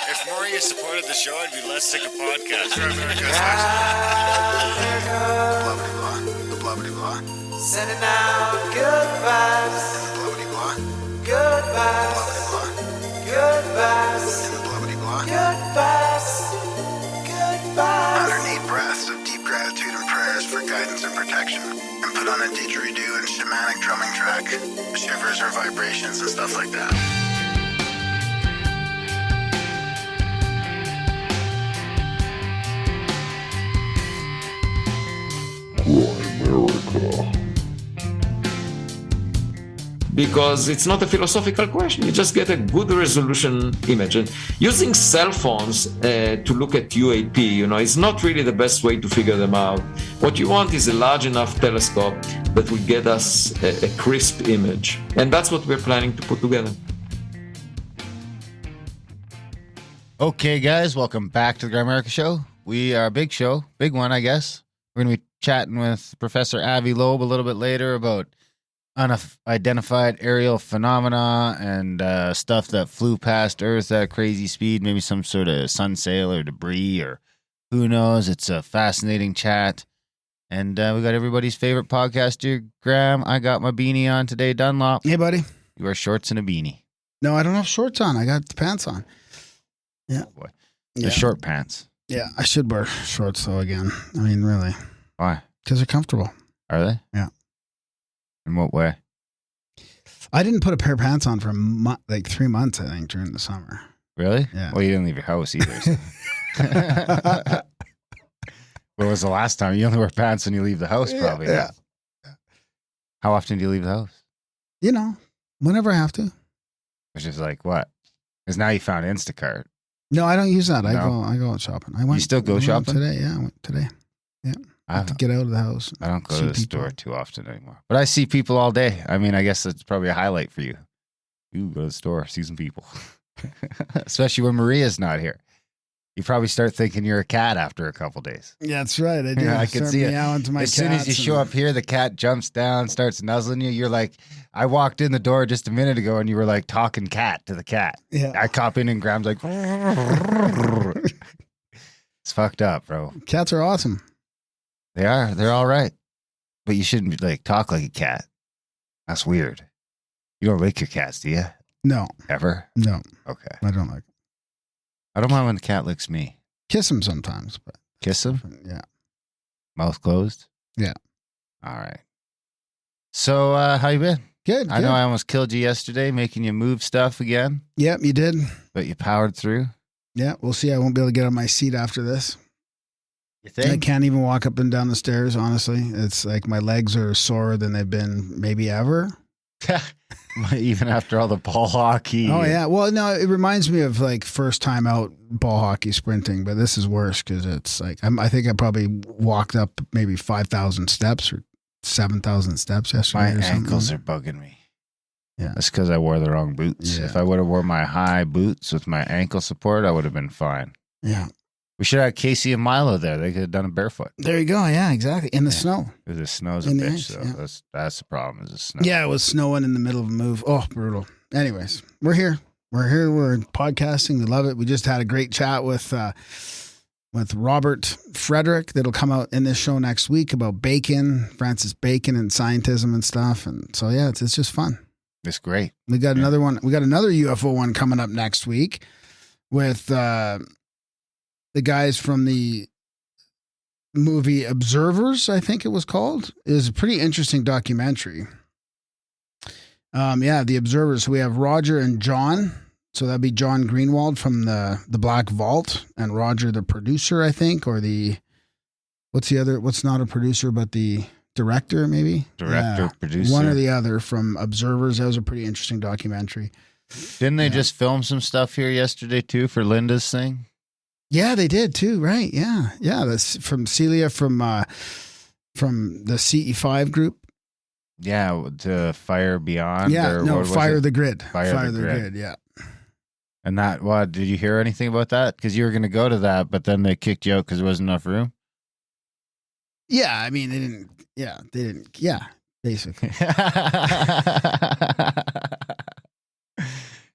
If more of you supported the show, I'd be less sick of podcasts. The blah blah blah. Sending out good vibes. The blah blah blah. Good vibes. Good vibes. The blah blah blah. Good vibes. Good vibes. 108 breaths of deep gratitude and prayers for guidance and protection. And put on a didgeridoo and shamanic drumming track. Shivers or vibrations and stuff like that. Because it's not a philosophical question. You just get a good resolution image. And using cell phones to look at UAP, is not really the best way to figure them out. What you want is a large enough telescope that will get us a crisp image. And that's what we're planning to put together. Okay, guys, welcome back to the Grimerica Show. We are a big show, big one, I guess. We're going to be chatting with Professor Avi Loeb a little bit later about unidentified aerial phenomena and stuff that flew past Earth at a crazy speed, maybe some sort of sun sail or debris or who knows. It's a fascinating chat. And we got everybody's favorite podcast here, Graham. I got my beanie on today, Dunlop. Hey, buddy. You wear shorts and a beanie. No, I don't have shorts on. I got the pants on. Yeah. Oh, boy. The short pants. Yeah, I should wear shorts, though, again. I mean, really. Why? Because they're comfortable. Are they? Yeah. In what way? I didn't put a pair of pants on for 3 months, I think, during the summer. Really? Yeah. Well, you didn't leave your house either. So. When was the last time? You only wear pants when you leave the house, probably. Yeah. How often do you leave the house? Whenever I have to. Which is like what? Because now you found Instacart. No, I don't use that. No. I go out shopping. You still go shopping? Today, yeah. I went today. Yeah. I have to get out of the house. I don't go to the store too often anymore. But I see people all day. I mean, I guess that's probably a highlight for you. You go to the store, see some people. Especially when Maria's not here. You probably start thinking you're a cat after a couple days. Yeah, that's right. I do. I can see it. As soon as you show up here, the cat jumps down, starts nuzzling you. You're like, I walked in the door just a minute ago and you were like talking cat to the cat. Yeah. I cop in and Graham's like, it's fucked up, bro. Cats are awesome. They are. They're all right. But you shouldn't talk like a cat. That's weird. You don't lick your cats, do you? No. Ever? No. Okay. I don't like it. I don't mind when the cat licks me. Kiss him sometimes, but kiss him? Yeah. Mouth closed? Yeah. All right. So, how you been? Good. I know I almost killed you yesterday, making you move stuff again. Yep, you did. But you powered through. Yeah, we'll see. I won't be able to get on my seat after this. You think? I can't even walk up and down the stairs, honestly. It's like my legs are sorer than they've been maybe ever. Even after all the ball hockey. Oh, yeah. Well, no, it reminds me of first time out ball hockey sprinting, but this is worse because it's I think I probably walked up maybe 5,000 steps or 7,000 steps yesterday. My ankles are bugging me. Yeah. That's because I wore the wrong boots. Yeah. If I would have worn my high boots with my ankle support, I would have been fine. Yeah. We should have Casey and Milo there. They could have done it barefoot. There you go. Yeah, exactly. In the snow. The snow's a In the bitch, ice, though. yeah. That's the problem, is the snow. Yeah, it was snowing in the middle of a move. Oh, brutal. Anyways, we're here. We're podcasting. We love it. We just had a great chat with Robert Frederick that'll come out in this show next week about Bacon, Francis Bacon and scientism and stuff. And so, yeah, it's just fun. It's great. We got another one. We got another UFO one coming up next week with the guys from the movie Observers, I think it was called. It was a pretty interesting documentary. The Observers. So we have Roger and John. So that'd be John Greenwald from the Black Vault, and Roger, the producer, I think, or what's not a producer, but the director, maybe? Producer. One or the other from Observers. That was a pretty interesting documentary. Didn't they just film some stuff here yesterday, too, for Linda's thing? Yeah, they did too, right? Yeah. Yeah, that's from Celia from the CE5 group. Yeah, to Fire Beyond. Yeah, no, Fire the Grid. Fire the Grid, yeah. And that, did you hear anything about that? Because you were going to go to that, but then they kicked you out because there wasn't enough room? Yeah, I mean, they didn't, basically.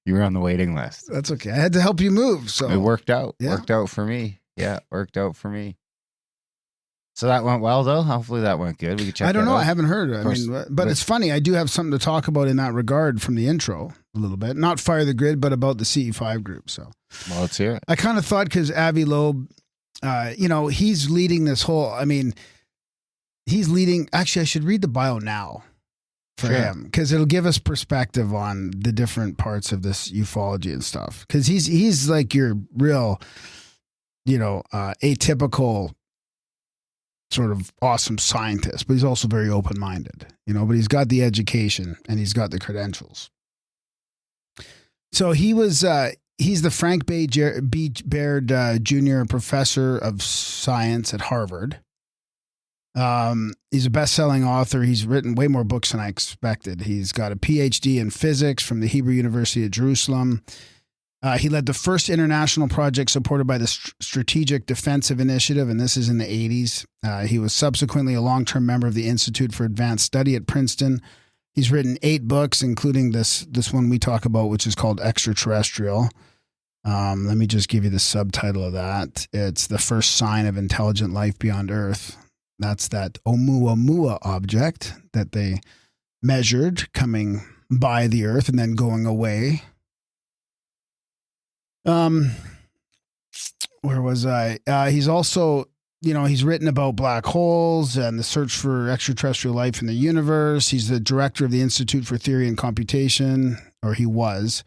You were on the waiting list. That's okay. I had to help you move. So It worked out. Yeah. Worked out for me. Yeah, worked out for me. So that went well, though. Hopefully that went good. We could check. I don't know. Out. I haven't heard. I mean, but it's funny. I do have something to talk about in that regard from the intro a little bit. Not Fire the Grid, but about the CE5 group. So, Well, let's hear it. I kind of thought because Avi Loeb, he's leading this whole. I mean, he's leading. Actually, I should read the bio now for him because it'll give us perspective on the different parts of this ufology and stuff. Because he's like your real, atypical sort of awesome scientist, but he's also very open-minded, but he's got the education and he's got the credentials. So he's the Frank B. Baird Jr. Professor of Science at Harvard. He's a best-selling author. He's written way more books than I expected. He's got a Ph.D. in physics from the Hebrew University of Jerusalem. He led the first international project supported by the Strategic Defensive Initiative, and this is in the 80s. He was subsequently a long-term member of the Institute for Advanced Study at Princeton. He's written 8 books, including this one we talk about, which is called Extraterrestrial. Let me just give you the subtitle of that. It's The First Sign of Intelligent Life Beyond Earth. That's that Oumuamua object that they measured coming by the Earth and then going away. Where was I? He's also, he's written about black holes and the search for extraterrestrial life in the universe. He's the director of the Institute for Theory and Computation, or he was.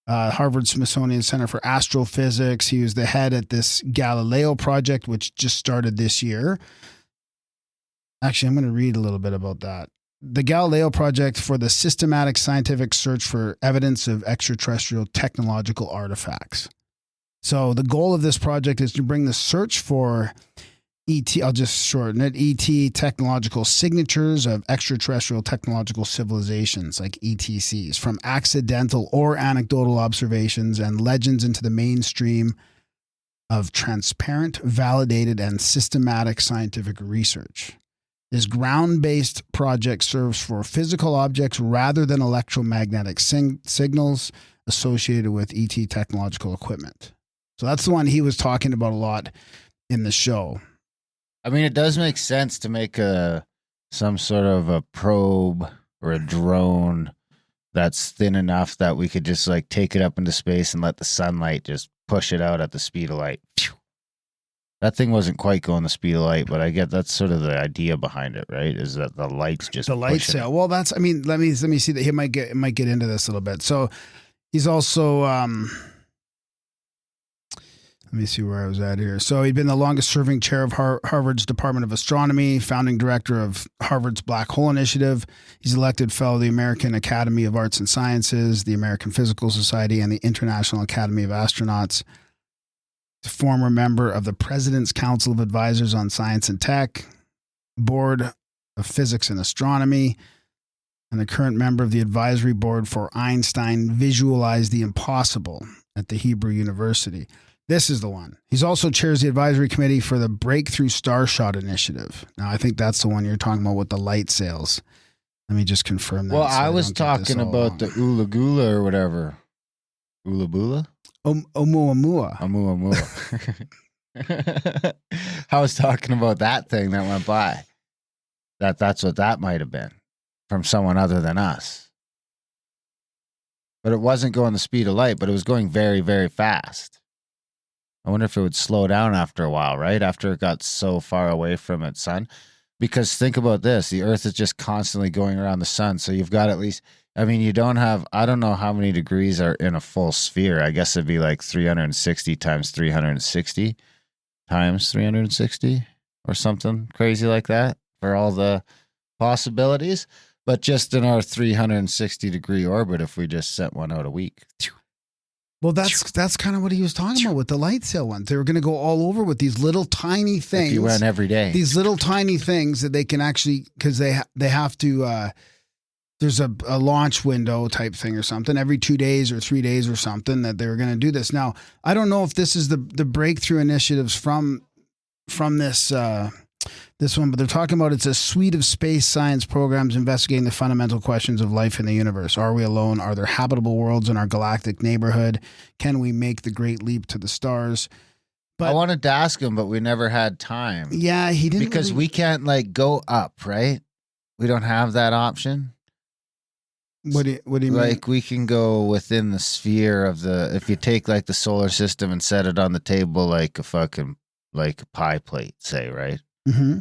Harvard Smithsonian Center for Astrophysics. He was the head at this Galileo Project, which just started this year. Actually, I'm going to read a little bit about that. The Galileo Project for the systematic scientific search for evidence of extraterrestrial technological artifacts. So the goal of this project is to bring the search for ET, I'll just shorten it, ET technological signatures of extraterrestrial technological civilizations, like ETCs, from accidental or anecdotal observations and legends into the mainstream of transparent, validated, and systematic scientific research. This ground-based project serves for physical objects rather than electromagnetic signals associated with ET technological equipment. So that's the one he was talking about a lot in the show. I mean, it does make sense to make some sort of a probe or a drone that's thin enough that we could just like take it up into space and let the sunlight just push it out at the speed of light. Phew. That thing wasn't quite going the speed of light, but I get that's sort of the idea behind it, right? Is that the light's just the light sail. Well, that's. I mean, let me see that he might get into this a little bit. So he's also. Let me see where I was at here. So he'd been the longest serving chair of Harvard's Department of Astronomy, founding director of Harvard's Black Hole Initiative. He's elected fellow of the American Academy of Arts and Sciences, the American Physical Society, and the International Academy of Astronauts. He's a former member of the President's Council of Advisors on Science and Tech, Board of Physics and Astronomy, and a current member of the Advisory Board for Einstein Visualize the Impossible at the Hebrew University. This is the one. He's also chairs the advisory committee for the Breakthrough Starshot Initiative. Now, I think that's the one you're talking about with the light sails. Let me just confirm that. Well, so I was talking about wrong. the Ulagula or whatever. Ulabula? Oumuamua. Oumuamua. I was talking about that thing that went by. That's what that might have been from someone other than us. But it wasn't going the speed of light, but it was going very, very fast. I wonder if it would slow down after a while, right? After it got so far away from its sun. Because think about this, the Earth is just constantly going around the sun. So you've got at least, I mean, you don't have, I don't know how many degrees are in a full sphere. I guess it'd be like 360 times 360 times 360 or something crazy like that for all the possibilities. But just in our 360 degree orbit, if we just sent one out a week. Well, that's kind of what he was talking about with the light sail ones. They were going to go all over with these little tiny things. If you went every day. These little tiny things that they can actually, because they have to, there's a launch window type thing or something every 2 days or 3 days or something that they were going to do this. Now, I don't know if this is the breakthrough initiatives from this this one, but they're talking about it's a suite of space science programs investigating the fundamental questions of life in the universe. Are we alone? Are there habitable worlds in our galactic neighborhood? Can we make the great leap to the stars? But I wanted to ask him, but we never had time. yeah, he didn't Because we can't like go up, right? We don't have that option. What do you mean? Like we can go within the sphere of the, if you take like the solar system and set it on the table like a fucking, like a pie plate, say, right? Mm-hmm.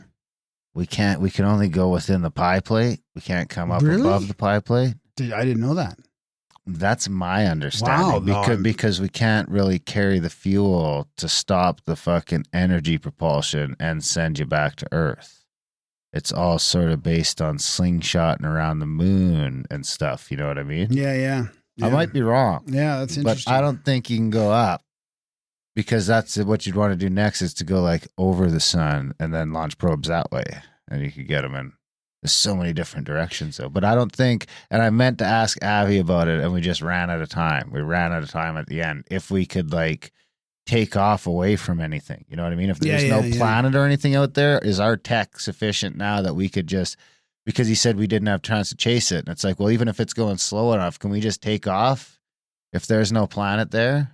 We can only go within the pie plate. We can't come up Really? above the pie plate. I didn't know that. That's my understanding. Wow, because we can't really carry the fuel to stop the fucking energy propulsion and send you back to Earth. It's all sort of based on slingshotting around the moon and stuff. You know what I mean? Yeah. I might be wrong. Yeah, that's But interesting. I don't think you can go up, because that's what you'd want to do next, is to go like over the sun and then launch probes that way. And you could get them in. There's so many different directions though. But I don't think, and I meant to ask Avi about it and we just ran out of time. We ran out of time at the end. If we could like take off away from anything, you know what I mean? If there's no planet or anything out there, is our tech sufficient now that we could just, because he said we didn't have chance to chase it. And it's like, well, even if it's going slow enough, can we just take off if there's no planet there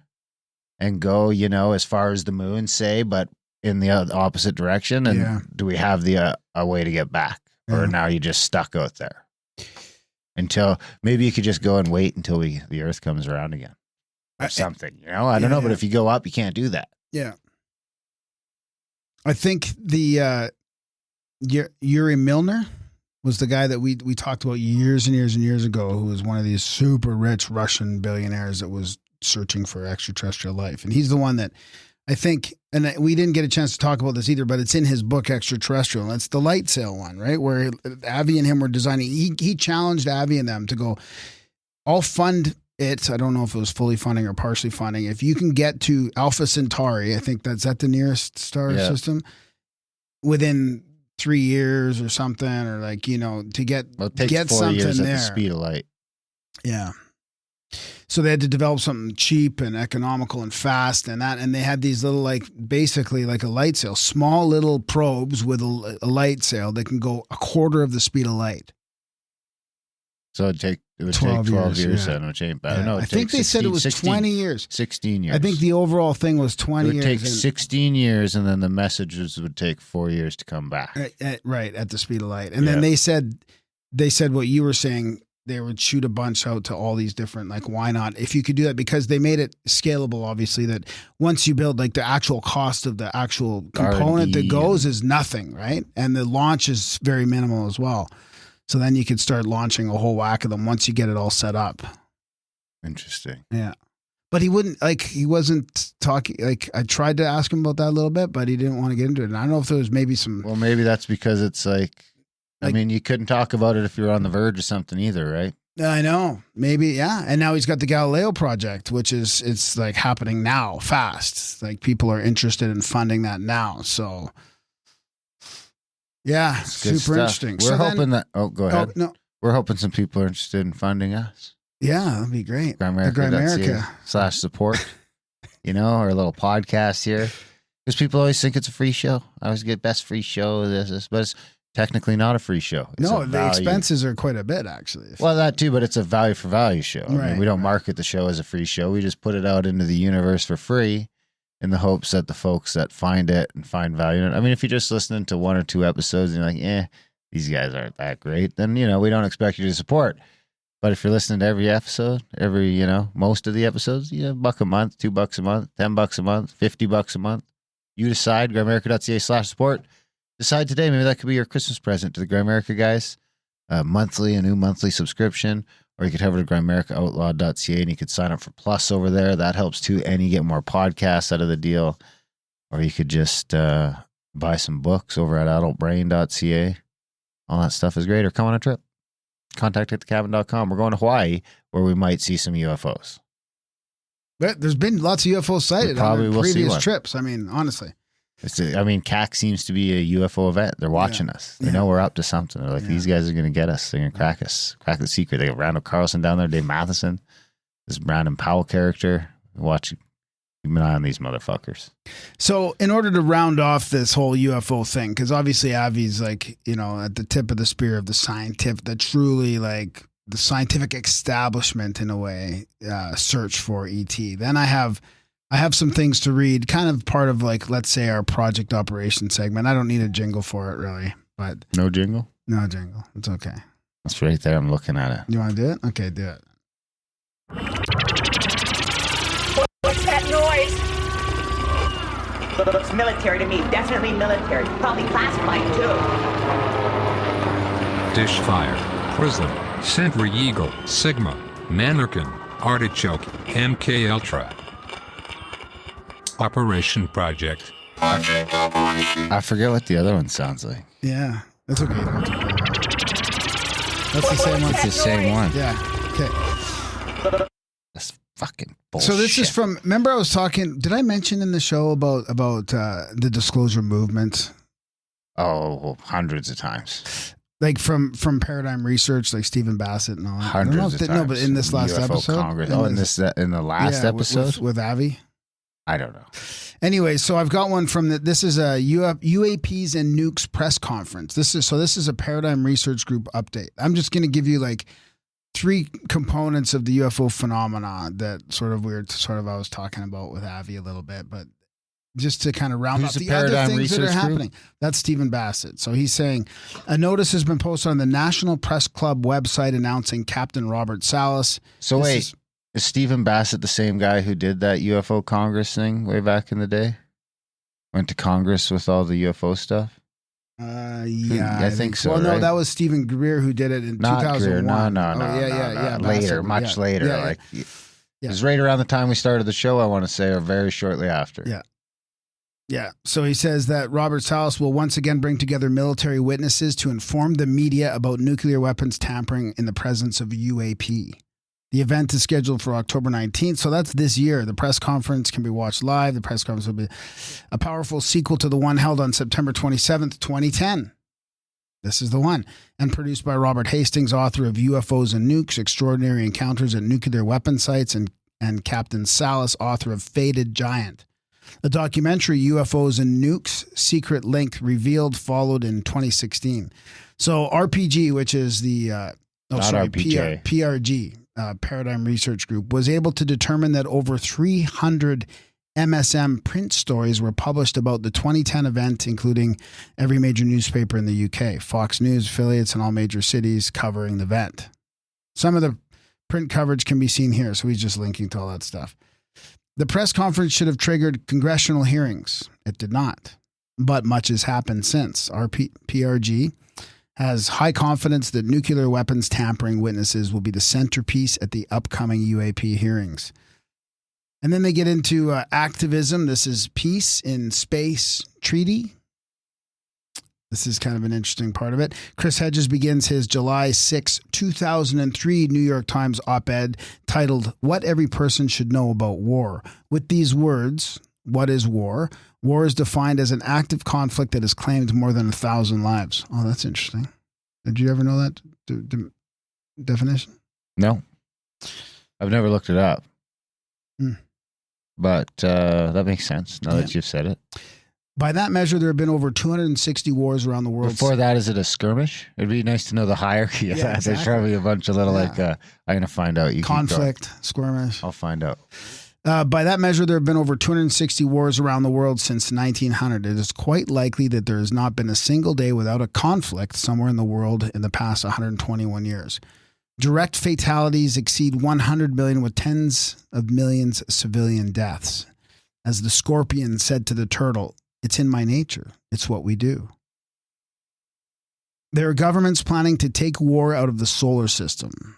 and go, you know, as far as the moon, say, but in the opposite direction? And do we have the a way to get back? Or now you're just stuck out there until maybe you could just go and wait until the Earth comes around again or something, you know? I don't know, but if you go up, you can't do that. Yeah. I think the Yuri Milner was the guy that we talked about years and years and years ago, who was one of these super rich Russian billionaires that was searching for extraterrestrial life. And he's the one that I think, and we didn't get a chance to talk about this either, but it's in his book, Extraterrestrial. It's the light sail one, right? Where Avi and him were designing. He challenged Avi and them to go, I'll fund it. I don't know if it was fully funding or partially funding. If you can get to Alpha Centauri, I think that's at the nearest star system, within 3 years or something, or like, you know, to get, it takes get 4 something years there. at the speed of light. Yeah. So they had to develop something cheap and economical and fast, and they had these little, like, basically like a light sail, small little probes with a light sail that can go a quarter of the speed of light. So it would take 12 years then, which ain't bad. Yeah. No, I think they said it was 20 years. 16 years. I think the overall thing was 20 years. It would take 16 years, and then the messages would take 4 years to come back. Right, at the speed of light. And then they said what you were saying. They would shoot a bunch out to all these different, like, why not? If you could do that, because they made it scalable, obviously, that once you build, like, the actual cost of the actual component that goes is nothing, right? And the launch is very minimal as well. So then you could start launching a whole whack of them once you get it all set up. Interesting. Yeah. But he wasn't talking, like, I tried to ask him about that a little bit, but he didn't want to get into it. And I don't know if there was maybe some. Well, maybe that's because it's like, I mean, you couldn't talk about it if you were on the verge of something either, right? I know. Maybe, yeah. And now he's got the Galileo Project, which it's like happening now, fast. Like, people are interested in funding that now. So, yeah, super interesting. We're hoping that, go ahead. Oh, no. We're hoping some people are interested in funding us. Yeah, that'd be great. Grimerica.ca/support, you know, our little podcast here. Because people always think it's a free show. I always get best free show, this, but it's technically not a free show. It's the expenses are quite a bit, actually. Well, that too, but it's a value for value show. I mean, we don't market the show as a free show. We just put it out into the universe for free in the hopes that the folks that find it and find value in it. I mean, if you're just listening to 1 or 2 episodes and you're like, these guys aren't that great, then, you know, we don't expect you to support. But if you're listening to every episode, most of the episodes, $1 a month, $2 a month, $10 a month, $50 a month, you decide. Grimerica.ca/support. Decide today. Maybe that could be your Christmas present to the Grimerica guys. A new monthly subscription. Or you could head over to GrimericaOutlaw.ca and you could sign up for Plus over there. That helps too. And you get more podcasts out of the deal. Or you could just buy some books over at AdultBrain.ca. All that stuff is great. Or come on a trip. Contact at thecabin.com. We're going to Hawaii where we might see some UFOs. But there's been lots of UFOs sighted on previous trips. I mean, honestly. CAC seems to be a UFO event. They're watching us. They know we're up to something. They're like, these guys are going to get us. They're going to crack us. Crack the secret. They got Randall Carlson down there, Dave Matheson, this Brandon Powell character. Keep an eye on these motherfuckers. So in order to round off this whole UFO thing, because obviously Avi's like, at the tip of the spear of the scientific establishment in a way, search for ET. Then I have some things to read, kind of part of like, let's say our project operation segment. I don't need a jingle for it really, but No jingle? no jingle. It's okay. That's right there. I'm looking at it. You want to do it? Okay, do it. What's that noise? Looks military to me. Definitely military. Probably classified, too. Dishfire, Prism, Century Eagle, Sigma, Mannequin, Artichoke, MK Ultra. Operation Project. I forget what the other one sounds like. Yeah, that's okay. You don't have to worry about it. That's the same one. It's the same one. Yeah. Okay. That's fucking bullshit. So this is from. Remember, I was talking. Did I mention in the show about the disclosure movement? Oh, hundreds of times. Like from Paradigm Research, like Stephen Bassett and all that. Hundreds of times. No, but in this last UFO episode. Congress. In the last episode? with Avi. I don't know. Anyway, so I've got one from this is a UAPs and Nukes press conference. This is a Paradigm Research Group update. I'm just going to give you like 3 components of the UFO phenomena that I was talking about with Avi a little bit, but just to kind of round up the other things that are happening. That's Stephen Bassett. So he's saying a notice has been posted on the National Press Club website announcing Captain Robert Salas. So is Stephen Bassett the same guy who did that UFO Congress thing way back in the day? Went to Congress with all the UFO stuff? Yeah. I think so. Well, no, right? that was Stephen Greer who did it in Not 2001. Greer. No. Yeah. Later, much later. Yeah. It was right around the time we started the show, I want to say, or very shortly after. Yeah. Yeah. So he says that Robert Salas will once again bring together military witnesses to inform the media about nuclear weapons tampering in the presence of UAP. The event is scheduled for October 19th, so that's this year. The press conference can be watched live. The press conference will be a powerful sequel to the one held on September 27th, 2010. This is the one. And produced by Robert Hastings, author of UFOs and Nukes, Extraordinary Encounters at Nuclear Weapon Sites, and Captain Salas, author of Faded Giant. The documentary UFOs and Nukes, Secret Link Revealed, followed in 2016. So RPG, which is the PRG, Paradigm Research Group, was able to determine that over 300 MSM print stories were published about the 2010 event, including every major newspaper in the UK, Fox News affiliates in all major cities covering the event. Some of the print coverage can be seen here, so he's just linking to all that stuff. The press conference should have triggered congressional hearings. It did not, but much has happened since. Our PRG has high confidence that nuclear weapons tampering witnesses will be the centerpiece at the upcoming UAP hearings. And then they get into activism. This is Peace in Space Treaty. This is kind of an interesting part of it. Chris Hedges begins his July 6, 2003 New York Times op-ed titled, "What Every Person Should Know About War," with these words: what is war? War is defined as an active conflict that has claimed more than 1,000 lives. Oh, that's interesting. Did you ever know that definition? No. I've never looked it up. But that makes sense now that you've said it. By that measure, there have been over 260 wars around the world. Before that, is it a skirmish? It'd be nice to know the hierarchy of that. Exactly. There's probably a bunch of little I'm going to find out. You conflict, skirmish. I'll find out. By that measure, there have been over 260 wars around the world since 1900. It is quite likely that there has not been a single day without a conflict somewhere in the world in the past 121 years. Direct fatalities exceed 100 million, with tens of millions of civilian deaths. As the scorpion said to the turtle, "It's in my nature. It's what we do." There are governments planning to take war out of the solar system.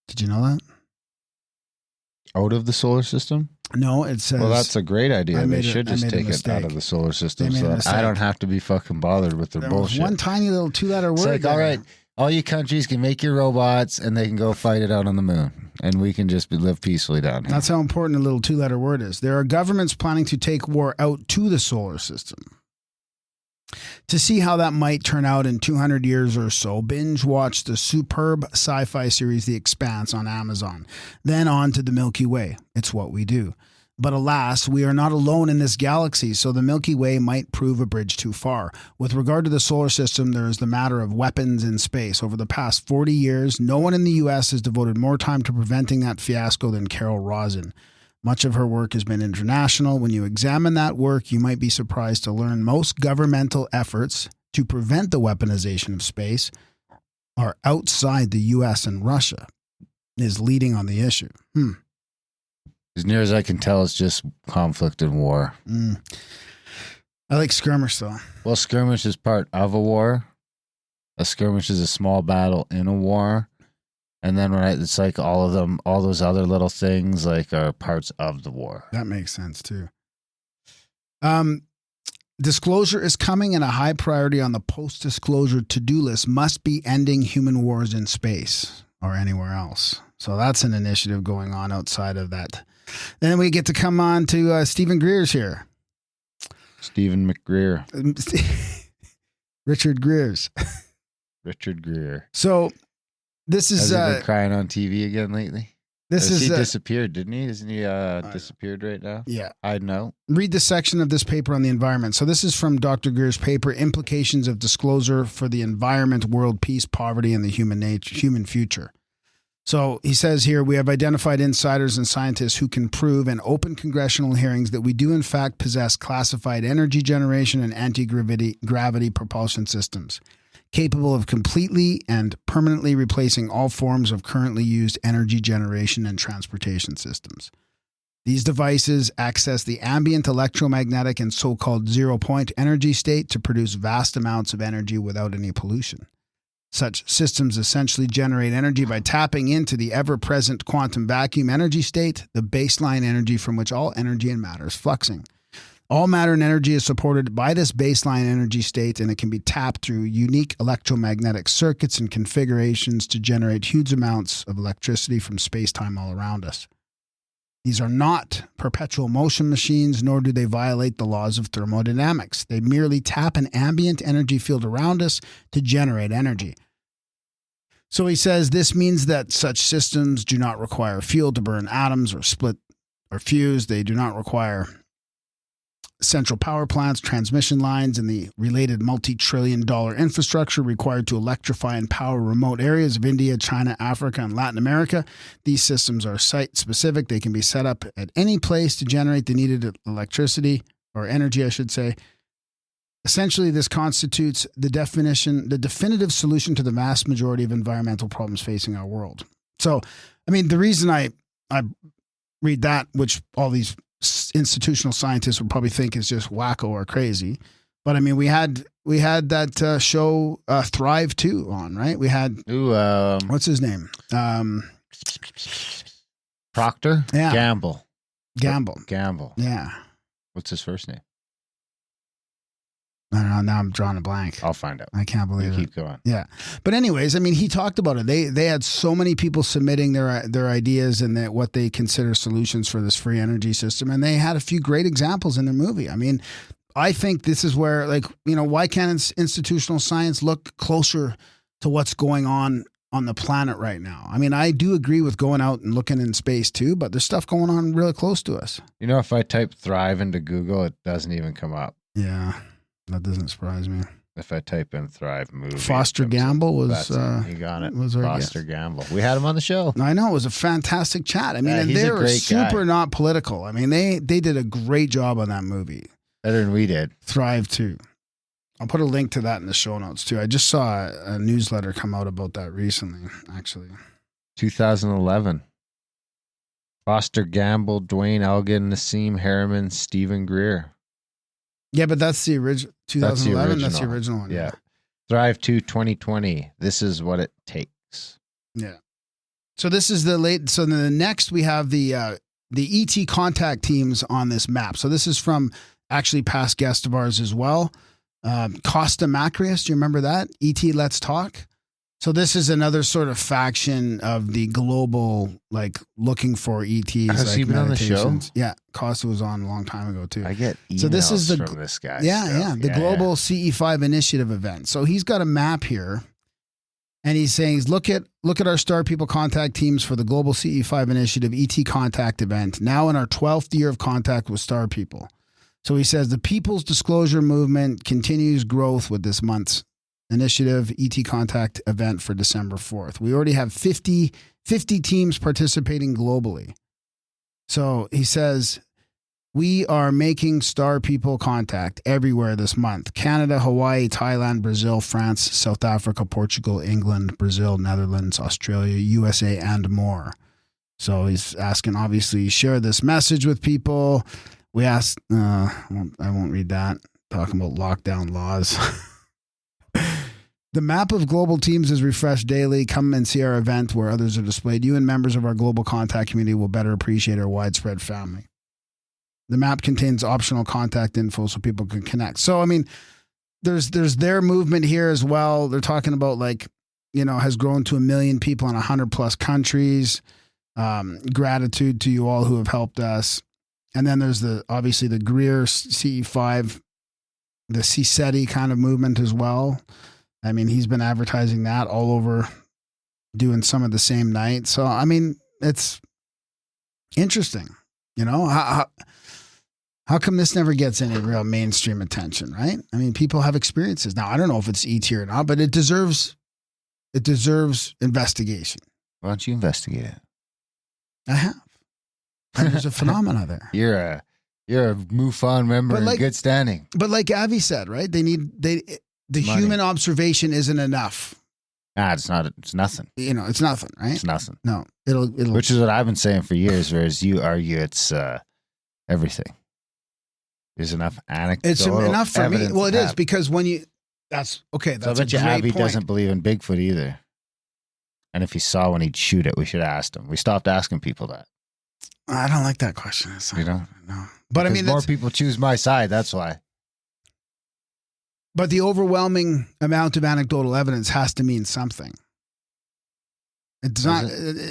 Did you know that? Out of the solar system? No, it says... Well, that's a great idea. They should just take it mistake. out of the solar system They made so a that mistake. I don't have to be fucking bothered with their There was bullshit. one tiny little 2-letter word. It's like, there. all right, all you countries can make your robots and they can go fight it out on the moon. And we can just live peacefully down here. That's how important a little 2-letter word is. There are governments planning to take war out to the solar system. To see how that might turn out in 200 years or so, binge watch the superb sci-fi series The Expanse on Amazon. Then on to the Milky Way. It's what we do. But alas, we are not alone in this galaxy, so the Milky Way might prove a bridge too far. With regard to the solar system, there is the matter of weapons in space. Over the past 40 years, no one in the U.S. has devoted more time to preventing that fiasco than Carol Rosin. Much of her work has been international. When you examine that work, you might be surprised to learn most governmental efforts to prevent the weaponization of space are outside the U.S. and Russia is leading on the issue. As near as I can tell, it's just conflict and war. I like skirmish, though. Well, skirmish is part of a war. A skirmish is a small battle in a war. And then it's like all of them, all those other little things like are parts of the war. That makes sense, too. Disclosure is coming, and a high priority on the post-disclosure to-do list must be ending human wars in space or anywhere else. So that's an initiative going on outside of that. Then we get to come on to Stephen Greer's here. Stephen McGreer. Richard Greer's. Richard Greer. So this is... Has he been crying on TV again lately? He disappeared, didn't he? Isn't he disappeared right now? Yeah. I know. Read the section of this paper on the environment. So this is from Dr. Greer's paper, Implications of Disclosure for the Environment, World Peace, Poverty, and the Human Future. So he says here, we have identified insiders and scientists who can prove in open congressional hearings that we do in fact possess classified energy generation and anti-gravity propulsion systems, capable of completely and permanently replacing all forms of currently used energy generation and transportation systems. These devices access the ambient electromagnetic and so-called zero-point energy state to produce vast amounts of energy without any pollution. Such systems essentially generate energy by tapping into the ever-present quantum vacuum energy state, the baseline energy from which all energy and matter is fluxing. All matter and energy is supported by this baseline energy state, and it can be tapped through unique electromagnetic circuits and configurations to generate huge amounts of electricity from space-time all around us. These are not perpetual motion machines, nor do they violate the laws of thermodynamics. They merely tap an ambient energy field around us to generate energy. So he says this means that such systems do not require fuel to burn atoms or split or fuse. They do not require central power plants, transmission lines, and the related multi-trillion-dollar infrastructure required to electrify and power remote areas of India, China, Africa, and Latin America. These systems are site-specific. They can be set up at any place to generate the needed electricity, or energy, I should say. Essentially, this constitutes the definitive solution to the vast majority of environmental problems facing our world. So, I mean, the reason I read that, which all these institutional scientists would probably think is just wacko or crazy. But I mean, we had that show Thrive 2 on, right? We had what's his name? Proctor? Yeah. Gamble. Gamble. Yeah. What's his first name? I don't know. Now I'm drawing a blank. I'll find out. I can't believe it. Keep going. Yeah. But anyways, I mean, he talked about it. They had so many people submitting their ideas and what they consider solutions for this free energy system. And they had a few great examples in their movie. I mean, I think this is where, like, you know, why can't institutional science look closer to what's going on the planet right now? I mean, I do agree with going out and looking in space too, but there's stuff going on really close to us. You know, if I type Thrive into Google, it doesn't even come up. Yeah. That doesn't surprise me. If I type in Thrive movie, Foster Gamble was you got it. Was our Foster guest. Gamble. We had him on the show. I know, it was a fantastic chat. I mean, and he's they a were great super guy. not political. I mean, they did a great job on that movie. Better than we did. Thrive 2. I'll put a link to that in the show notes too. I just saw a newsletter come out about that recently, actually. 2011. Foster Gamble, Dwayne Elgin, Nassim Harriman, Stephen Greer. Yeah, but that's the original 2011. That's the original one. Yeah. Thrive 2 2020. This is what it takes. Yeah. So this is the late. So then the next we have the ET contact teams on this map. So this is from actually past guest of ours as well. Costa Macrius. Do you remember that? ET Let's Talk. So this is another sort of faction of the global, like, looking for ETs. Has he been on the show? Yeah, Costa was on a long time ago too. I get emails so this is from this guy. Yeah, the global CE5 initiative event. So he's got a map here, And he's saying, look at our Star People contact teams for the Global CE5 Initiative ET Contact event, now in our 12th year of contact with Star People. So he says the People's Disclosure Movement continues growth with this month's initiative ET Contact event for December 4th. We already have 50 teams participating globally. So he says, we are making Star People contact everywhere this month. Canada, Hawaii, Thailand, Brazil, France, South Africa, Portugal, England, Brazil, Netherlands, Australia, USA, and more. So he's asking, obviously, share this message with people. We asked, I won't read that, talking about lockdown laws. The map of global teams is refreshed daily. Come and see our event where others are displayed. You and members of our global contact community will better appreciate our widespread family. The map contains optional contact info so people can connect. So, I mean, there's their movement here as well. They're talking about has grown to 1 million people in 100 plus countries. Gratitude to you all who have helped us. And then there's obviously the Greer CE5, the CSETI kind of movement as well. I mean, he's been advertising that all over, doing some of the same night. So, I mean, it's interesting, How come this never gets any real mainstream attention, right? I mean, people have experiences. Now, I don't know if it's ET or not, but it deserves investigation. Why don't you investigate it? I have. And there's a phenomena there. You're a MUFON member in good standing. But like Avi said, right? The Money. Human observation isn't enough. It's not. It's nothing. It's nothing, right? It's nothing. No, it'll. Which is what I've been saying for years, whereas you argue it's everything. There's enough anecdotal It's enough for me. evidence Well, it to is have. because that's okay. So I That's bet a you great Avi point. doesn't believe in Bigfoot either. And if he saw when he'd shoot it, we should have asked him. We stopped asking people that. I don't like that question. You don't? No. But I mean, more people choose my side. That's why. But the overwhelming amount of anecdotal evidence has to mean something. It's not.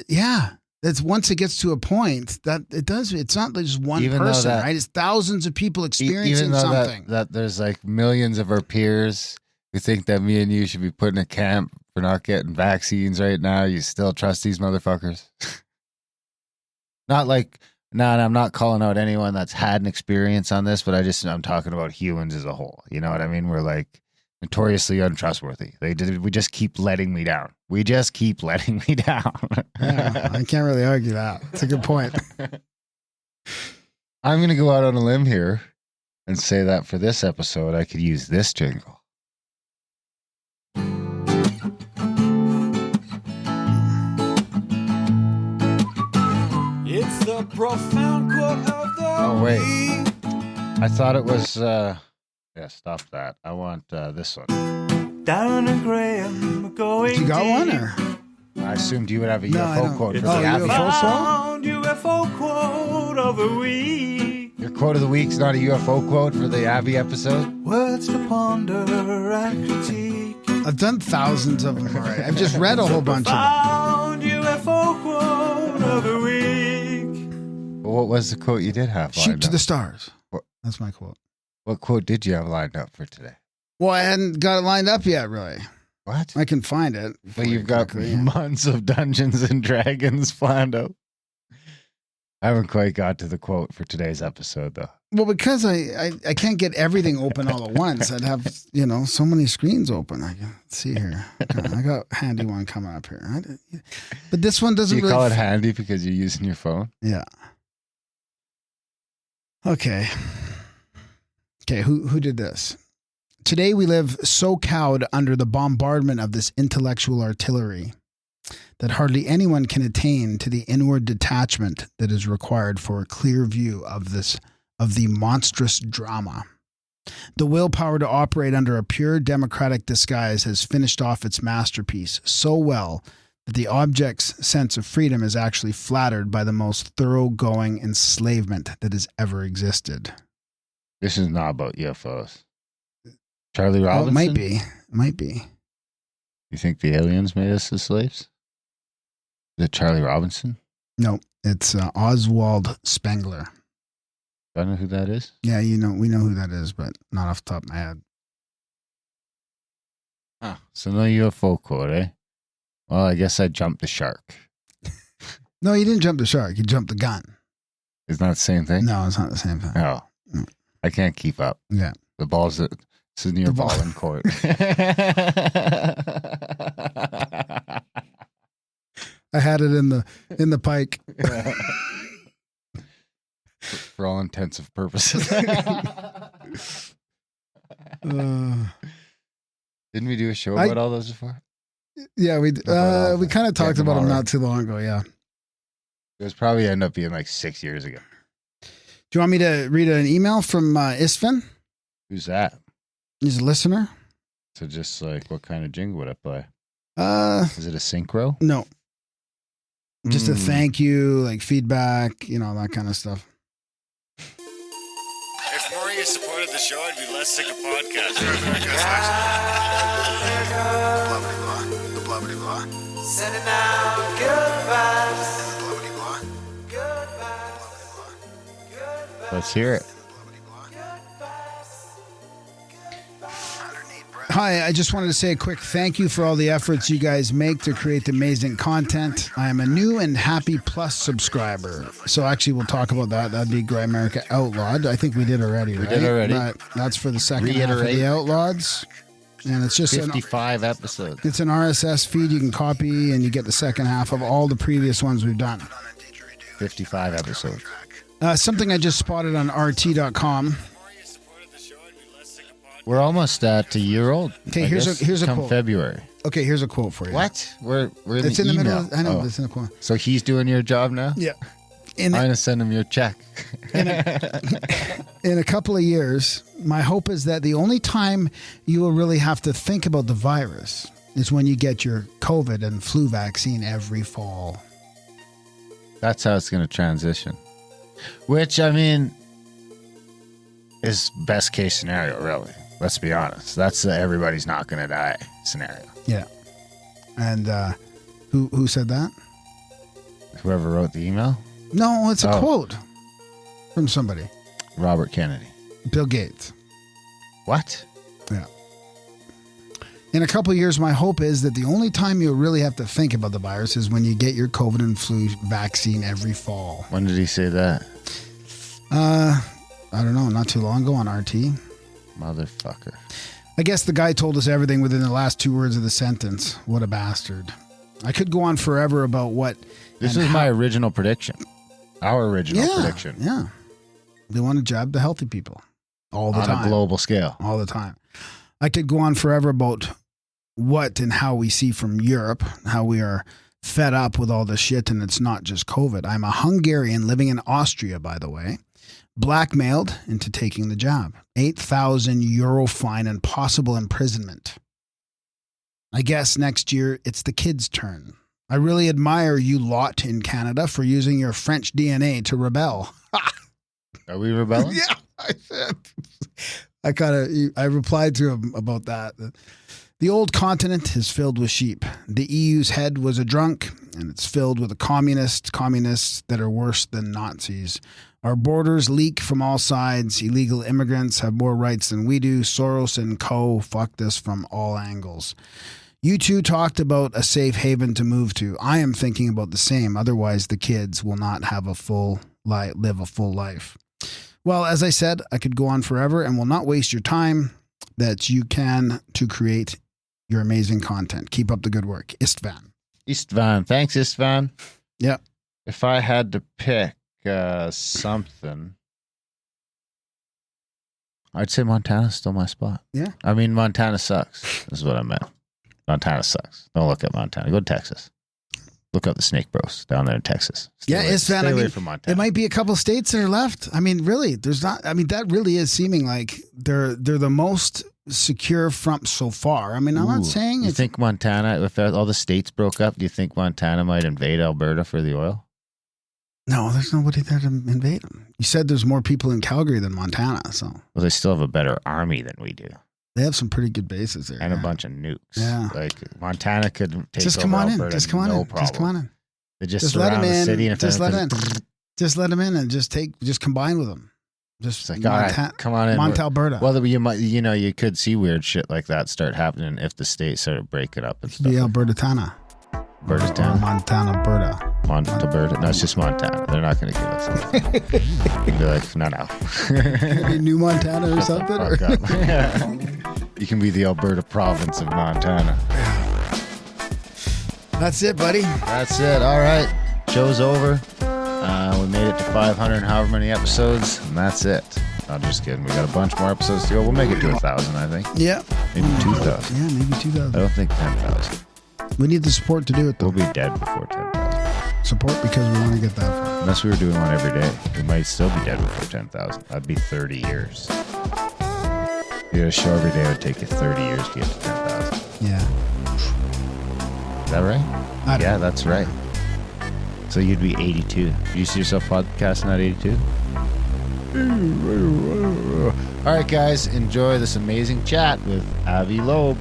Yeah. It's once it gets to a point that it does. It's not just one person, right? It's thousands of people experiencing something. That there's like millions of our peers who think that me and you should be put in a camp for not getting vaccines right now. You still trust these motherfuckers? Not like, no, I'm not calling out anyone that's had an experience on this, but I'm talking about humans as a whole. You know what I mean? We're like notoriously untrustworthy. We just keep letting me down. We just keep letting me down. Yeah, I can't really argue that. It's a good point. I'm going to go out on a limb here and say that for this episode, I could use this jingle. It's the profound quote of the Oh, wait. week. I thought it was, stop that. I want this one. Darren and Graham are going You got deep. one or? I assumed you would have a No, I UFO don't. quote for Oh, the Avi. UFO? Found UFO quote of the week. Your quote of the week's not a UFO quote for the Avi episode? Words to ponder and critique. I've done thousands of them already. I've just read a whole bunch of them. Found UFO quote of the week. Well, what was the quote you did have Shoot lined to up? the stars. What? That's my quote. What quote did you have lined up for today? Well, I hadn't got it lined up yet, really. What? I can find it. But you've got months of Dungeons and Dragons planned out. I haven't quite got to the quote for today's episode, though. Well, because I can't get everything open all at once. I'd have, so many screens open. I can see here. I got a handy one coming up here. But this one doesn't Do you really... call it handy because you're using your phone? Yeah. Okay. Okay, who did this? Today we live so cowed under the bombardment of this intellectual artillery that hardly anyone can attain to the inward detachment that is required for a clear view of the monstrous drama. The willpower to operate under a pure democratic disguise has finished off its masterpiece so well that the object's sense of freedom is actually flattered by the most thoroughgoing enslavement that has ever existed. This is not about UFOs. Charlie Robinson? Oh, it might be. You think the aliens made us as slaves? Is it Charlie Robinson? No, it's Oswald Spengler. Do I know who that is? Yeah, we know who that is, but not off the top of my head. So no UFO quote, eh? Well, I guess I jumped the shark. No, you didn't jump the shark. You jumped the gun. It's not the same thing? No, it's not the same thing. Oh. I can't keep up. Yeah. The ball's it's in your ball in court. I had it in the pike. For all intensive purposes. Didn't we do a show about all those before? Yeah, we kind of talked about them not too long ago. Yeah, it was probably end up being like 6 years ago. Do you want me to read an email from Istvan? Who's that? He's a listener. So just like, what kind of jingle would I play? Is it a synchro? No. Just a thank you, like feedback, that kind of stuff. If more of you supported the show, I'd be less sick of podcasts. The blah blah. Sending out good vibes. Let's hear it. Hi, I just wanted to say a quick thank you for all the efforts you guys make to create amazing content. I am a new and happy Plus subscriber. So actually, we'll talk about that. That'd be Grimerica Outlawed. I think we did already, right? We did already. But that's for the second half of the Outlaweds. And it's just 55 episodes. It's an RSS feed you can copy, and you get the second half of all the previous ones we've done. 55 episodes. Something I just spotted on RT.com. We're almost at a year old. Okay, here's a come quote. February. Okay, here's a quote for you. What? We're in It's the in the email. middle. I know, it's in the quote. So he's doing your job now? Yeah. I'm going to send him your check. In a couple of years, my hope is that the only time you will really have to think about the virus is when you get your COVID and flu vaccine every fall. That's how it's going to transition. Which, I mean, is best case scenario, really. Let's be honest. That's the everybody's not going to die scenario. Yeah. And who said that? Whoever wrote the email? No, it's a quote from somebody. Robert Kennedy. Bill Gates. What? Yeah. In a couple of years, my hope is that the only time you'll really have to think about the virus is when you get your COVID and flu vaccine every fall. When did he say that? I don't know. Not too long ago on RT. Motherfucker. I guess the guy told us everything within the last two words of the sentence. What a bastard. I could go on forever about what... This is my original prediction. Our original prediction. Yeah. They want to jab the healthy people. All the time. On a global scale. All the time. I could go on forever about what and how we see from Europe, how we are fed up with all this shit, and it's not just COVID. I'm a Hungarian living in Austria, by the way. Blackmailed into taking the job. €8,000 fine and possible imprisonment. I guess next year it's the kids' turn. I really admire you lot in Canada for using your French DNA to rebel. Are we rebelling? Yeah, I said. I replied to him about that. The old continent is filled with sheep. The EU's head was a drunk, and it's filled with communists that are worse than Nazis. Our borders leak from all sides. Illegal immigrants have more rights than we do. Soros and co. fucked us from all angles. You two talked about a safe haven to move to. I am thinking about the same. Otherwise, the kids will not have live a full life. Well, as I said, I could go on forever and will not waste your time that you can to create your amazing content. Keep up the good work. Istvan. Istvan. Thanks, Istvan. Yeah. If I had to pick something, I'd say Montana's still my spot. Yeah. I mean, Montana sucks. This is what I meant. Montana sucks. Don't look at Montana. Go to Texas. Look up the Snake Bros down there in Texas. Stay away from Montana. It might be a couple states that are left. I mean, really, there's not. I mean, that really is seeming like they're the most secure from so far. I mean, I'm not saying. You think Montana, if all the states broke up, do you think Montana might invade Alberta for the oil? No, there's nobody there to invade them. You said there's more people in Calgary than Montana, so. Well, they still have a better army than we do. They have some pretty good bases there. And a bunch of nukes. Yeah. Like, Montana could take just over come on Alberta, in. Just come on no in. problem. Just come on in. They just let surround them the in. city. And Just let them in. Just let them in and just combine with them. Just like, all right, come on in. Alberta. Well, you might, you could see weird shit like that start happening if the states started breaking up and stuff. Be Alberta-tana. Berta's town. Montana, Berta. Berta. No, it's just Montana. They're not going to give us it. You'd be like, no. Maybe New Montana or something. Fuck up. Yeah. You can be the Alberta province of Montana. That's it, buddy. That's it. All right. Show's over. We made it to 500 and however many episodes, and that's it. I'm just kidding. We got a bunch more episodes to go. We'll make it to 1,000, I think. Yeah. Maybe 2,000. Yeah, maybe I 2,000. don't think 10,000. We need the support to do it, though. We'll be dead before 10,000. Support because we want to get that far. Unless we were doing one every day. We might still be dead before 10,000. That'd be 30 years. Yeah, a show every day would take you 30 years to get to 10,000. Yeah. Is that right? I don't know. That's right. So you'd be 82. Do you see yourself podcasting at 82? All right, guys. Enjoy this amazing chat with Avi Loeb.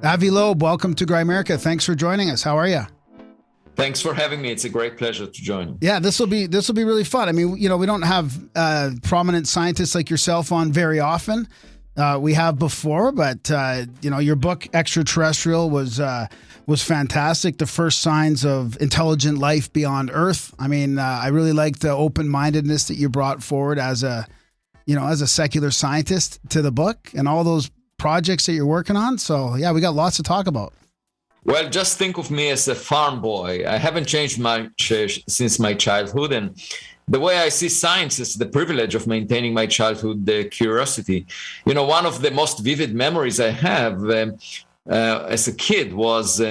Avi Loeb, welcome to Grimerica. Thanks for joining us. How are you? Thanks for having me. It's a great pleasure to join. Yeah, this will be really fun. I mean, we don't have prominent scientists like yourself on very often. We have before, but your book Extraterrestrial was fantastic. The first signs of intelligent life beyond Earth. I mean, I really like the open-mindedness that you brought forward as a secular scientist to the book and all those projects that you're working on. So yeah, we got lots to talk about. Well, just think of me as a farm boy. I haven't changed much since my childhood. And the way I see science is the privilege of maintaining my childhood curiosity. One of the most vivid memories I have as a kid was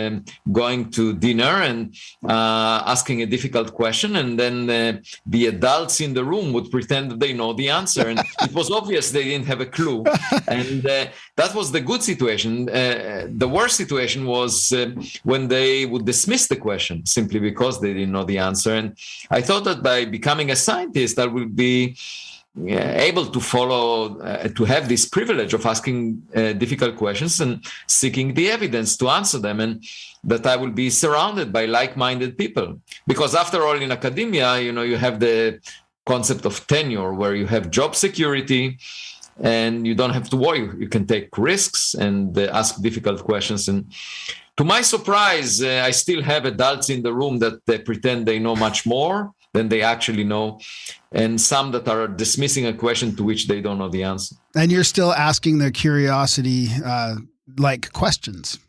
going to dinner and asking a difficult question, and then the adults in the room would pretend that they know the answer, and it was obvious they didn't have a clue. And that was the good situation. The worst situation was when they would dismiss the question simply because they didn't know the answer. And I thought that by becoming a scientist, I would be able to follow, to have this privilege of asking difficult questions and seeking the evidence to answer them, and that I will be surrounded by like-minded people. Because after all, in academia, you have the concept of tenure, where you have job security and you don't have to worry. You can take risks and ask difficult questions. And to my surprise, I still have adults in the room that pretend they know much more than they actually know, and some that are dismissing a question to which they don't know the answer. And you're still asking the curiosity like questions.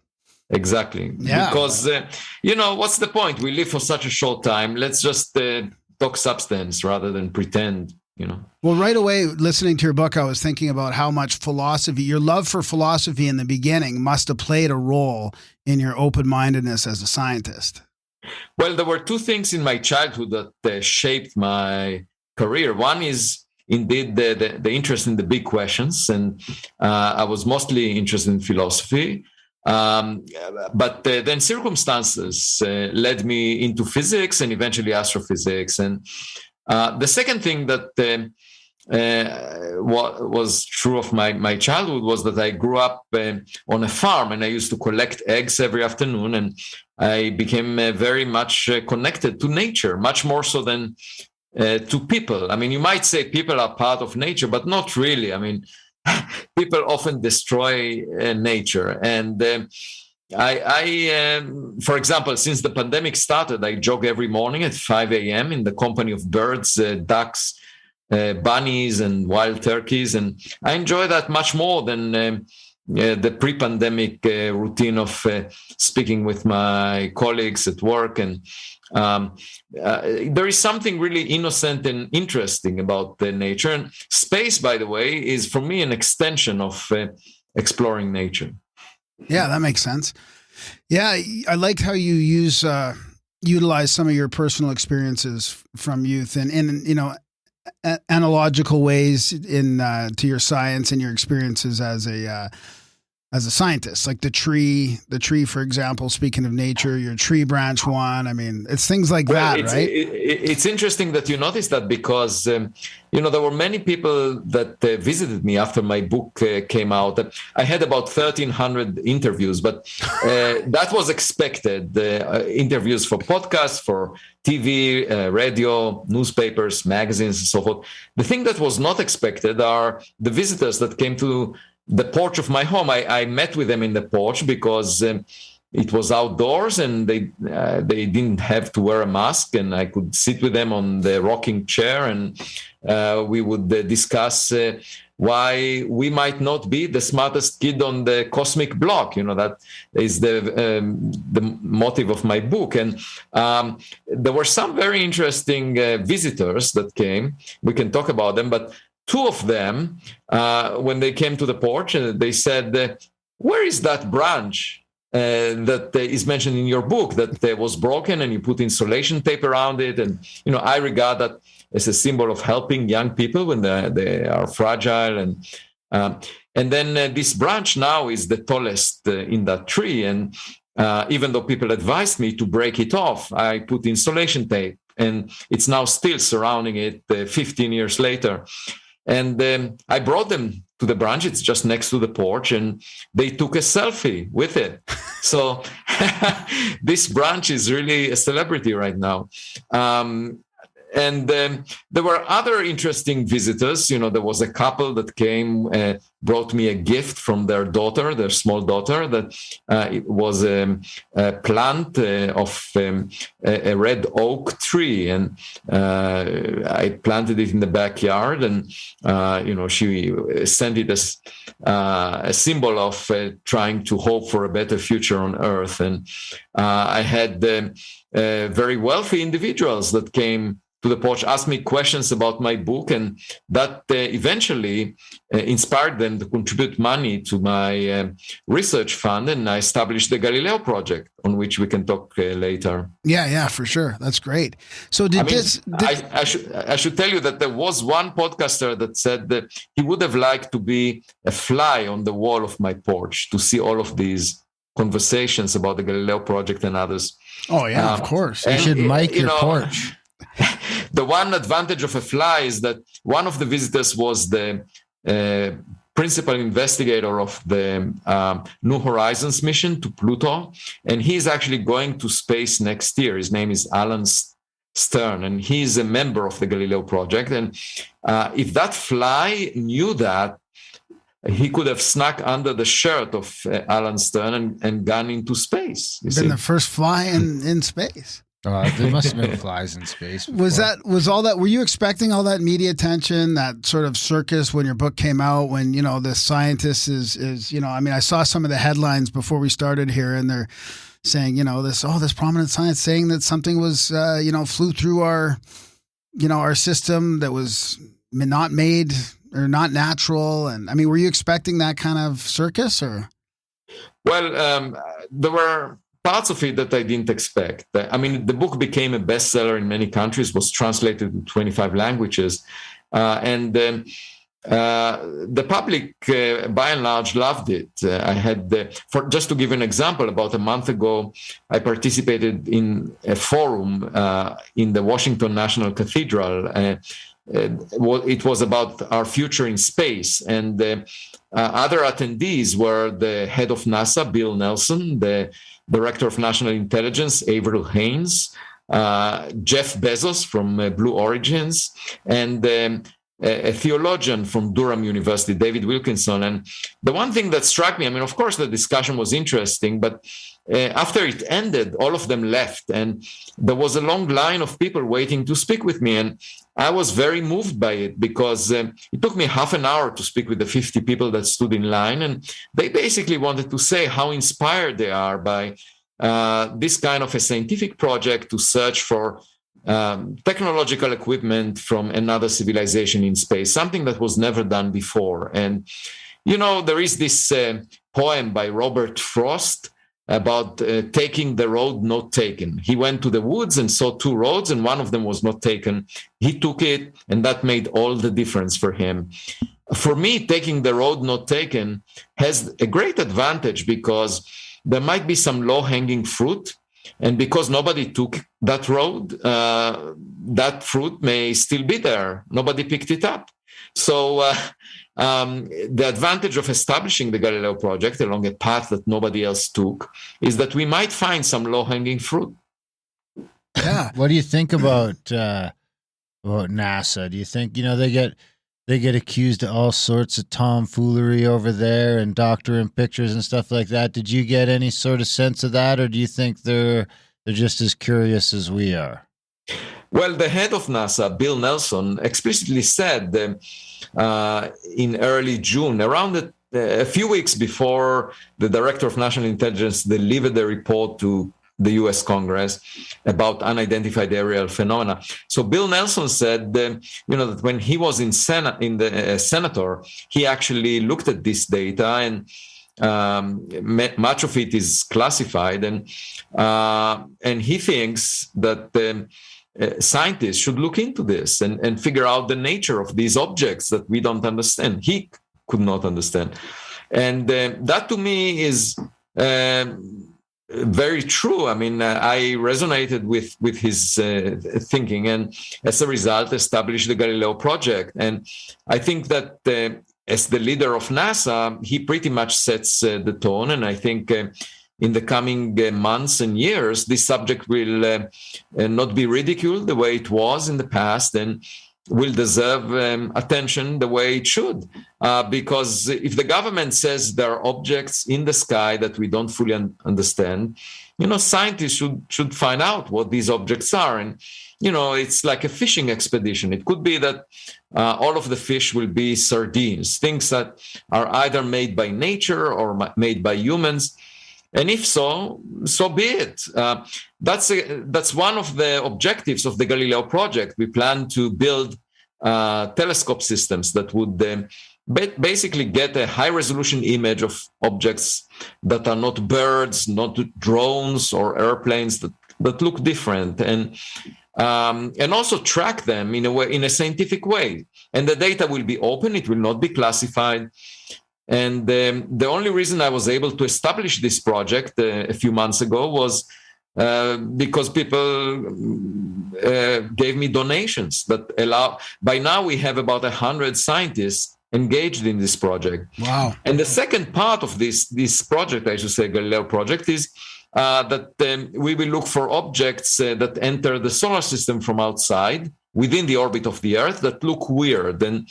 Exactly. Yeah. Because, what's the point? We live for such a short time. Let's just talk substance rather than pretend, Well, right away, listening to your book, I was thinking about how much philosophy, your love for philosophy in the beginning must have played a role in your open-mindedness as a scientist. Well, there were two things in my childhood that shaped my career. One is indeed the interest in the big questions, and I was mostly interested in philosophy. But then circumstances led me into physics and eventually astrophysics. And the second thing that what was true of my childhood was that I grew up on a farm, and I used to collect eggs every afternoon, and I became very much connected to nature, much more so than to people. I mean, you might say people are part of nature, but not really. I mean, people often destroy nature. And I for example, since the pandemic started, I jog every morning at 5 a.m. in the company of birds, ducks, bunnies and wild turkeys, and I enjoy that much more than the pre-pandemic routine of speaking with my colleagues at work. And there is something really innocent and interesting about nature. And space, by the way, is for me an extension of exploring nature. Yeah, that makes sense. Yeah, I liked how you utilize some of your personal experiences from youth and analogical ways in to your science and your experiences as a scientist, like the tree, for example, speaking of nature, your tree branch one. I mean, it's things like that, right? It's interesting that you noticed that because, there were many people that visited me after my book came out. I had about 1,300 interviews, but that was expected. Interviews for podcasts, for TV, radio, newspapers, magazines, and so forth. The thing that was not expected are the visitors that came to the porch of my home. I met with them in the porch because it was outdoors and they didn't have to wear a mask, and I could sit with them on the rocking chair, and we would discuss why we might not be the smartest kid on the cosmic block. That is the motive of my book. And there were some very interesting visitors that came. We can talk about them, but two of them, when they came to the porch, they said, where is that branch that is mentioned in your book that was broken and you put insulation tape around it? And, I regard that as a symbol of helping young people when they are fragile. And then this branch now is the tallest in that tree. And even though people advised me to break it off, I put insulation tape, and it's now still surrounding it 15 years later. And I brought them to the branch. It's just next to the porch, and they took a selfie with it. So this branch is really a celebrity right now. And there were other interesting visitors. There was a couple that came, brought me a gift from their daughter, their small daughter, that it was a plant of a red oak tree. And I planted it in the backyard, and, she sent it as a symbol of trying to hope for a better future on Earth. And I had very wealthy individuals that came to the porch, asked me questions about my book, and that eventually inspired them to contribute money to my research fund, and I established the Galileo Project, on which we can talk later. Yeah, for sure. That's great. So I should tell you that there was one podcaster that said that he would have liked to be a fly on the wall of my porch to see all of these conversations about the Galileo Project and others. Oh, yeah, of course. You should mic your porch. The one advantage of a fly is that one of the visitors was the principal investigator of the New Horizons mission to Pluto, and he's actually going to space next year. His name is Alan Stern, and he's a member of the Galileo Project. And if that fly knew that, he could have snuck under the shirt of Alan Stern and gone into space. Been the first fly in space. There must have been flies in space before. Were you expecting all that media attention, that sort of circus when your book came out, when, the scientist is, I saw some of the headlines before we started here, and they're saying, this prominent science saying that something was, flew through our system that was not made or not natural. And were you expecting that kind of circus, or? Well, there were parts of it that I didn't expect. The book became a bestseller in many countries, was translated to 25 languages. And the public, by and large, loved it. I had, just to give an example, about a month ago, I participated in a forum in the Washington National Cathedral. It was about our future in space. And other attendees were the head of NASA, Bill Nelson, the Director of National Intelligence, Avril Haines, Jeff Bezos from Blue Origins, and a theologian from Durham University, David Wilkinson. And the one thing that struck me, I mean, of course, the discussion was interesting, but after it ended, all of them left. And there was a long line of people waiting to speak with me. And I was very moved by it because it took me half an hour to speak with the 50 people that stood in line. And they basically wanted to say how inspired they are by this kind of a scientific project to search for technological equipment from another civilization in space, something that was never done before. And, you know, there is this poem by Robert Frost about taking the road not taken. He went to the woods and saw two roads, and one of them was not taken. He took it, and that made all the difference for him. For me, taking the road not taken has a great advantage because there might be some low-hanging fruit, and because nobody took that road, that fruit may still be there. Nobody picked it up. So the advantage of establishing the Galileo Project along a path that nobody else took is that we might find some low-hanging fruit. Yeah. What do you think about NASA? Do you think, you know, they get accused of all sorts of tomfoolery over there and doctoring pictures and stuff like that? Did you get any sort of sense of that, or do you think they're just as curious as we are? Well, the head of NASA, Bill Nelson, explicitly said in early June, around a few weeks before the Director of National Intelligence delivered the report to the U.S. Congress about unidentified aerial phenomena. So Bill Nelson said, you know, that when he was in the senator, he actually looked at this data, and much of it is classified, and he thinks that scientists should look into this and figure out the nature of these objects that we don't understand. He could not understand, and that to me is very true. I mean, I resonated with his thinking, and as a result, established the Galileo Project. And I think that as the leader of NASA, he pretty much sets the tone. And I think in the coming months and years, this subject will not be ridiculed the way it was in the past, and will deserve attention the way it should. Because if the government says there are objects in the sky that we don't fully understand, you know, scientists should find out what these objects are. And, you know, it's like a fishing expedition. It could be that all of the fish will be sardines, things that are either made by nature or made by humans. And if so, so be it. That's one of the objectives of the Galileo Project. We plan to build telescope systems that would basically get a high-resolution image of objects that are not birds, not drones or airplanes that look different, and also track them in a scientific way. And the data will be open; it will not be classified. And the only reason I was able to establish this project a few months ago was because people gave me donations that allow. By now, we have about 100 scientists engaged in this project. Wow! And the second part of this project, I should say, Galileo Project, is that we will look for objects that enter the solar system from outside within the orbit of the Earth that look weird, and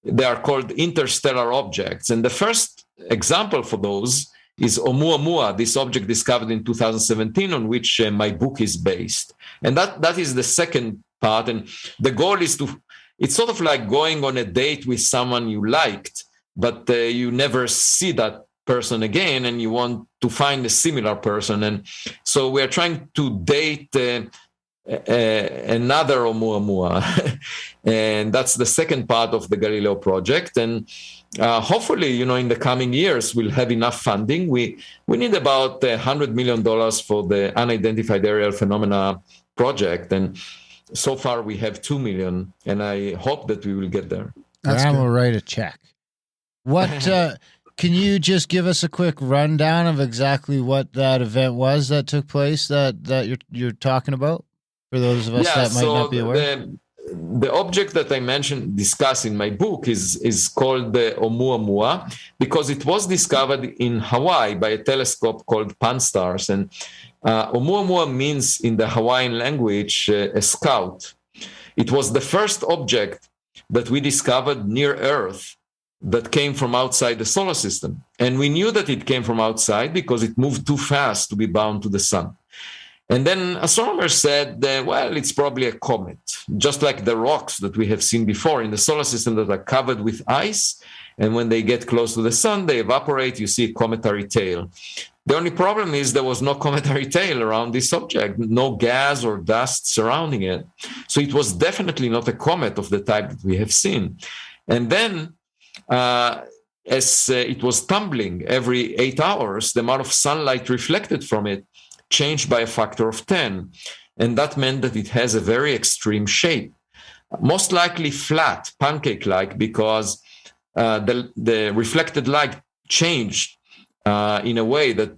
they are called interstellar objects. And the first example for those is Oumuamua, this object discovered in 2017 on which my book is based. And that is the second part. And the goal is it's sort of like going on a date with someone you liked, but you never see that person again, and you want to find a similar person. And so we're trying to date another Oumuamua. And that's the second part of the Galileo Project. And hopefully, in the coming years, we'll have enough funding. We need about $100 million for the Unidentified Aerial Phenomena project. And so far, we have $2 million. And I hope that we will get there. I will write a check. What can you just give us a quick rundown of exactly what that event was that took place that you're talking about, for those of us that might not be aware? The object that I discuss in my book is called the Oumuamua because it was discovered in Hawaii by a telescope called Pan-STARRS. And Oumuamua means in the Hawaiian language a scout. It was the first object that we discovered near Earth that came from outside the solar system. And we knew that it came from outside because it moved too fast to be bound to the sun. And then astronomers said, well, it's probably a comet, just like the rocks that we have seen before in the solar system that are covered with ice. And when they get close to the sun, they evaporate, you see a cometary tail. The only problem is there was no cometary tail around this object, no gas or dust surrounding it. So it was definitely not a comet of the type that we have seen. And then as it was tumbling every 8 hours, the amount of sunlight reflected from it changed by a factor of 10. And that meant that it has a very extreme shape, most likely flat, pancake-like, because the reflected light changed in a way that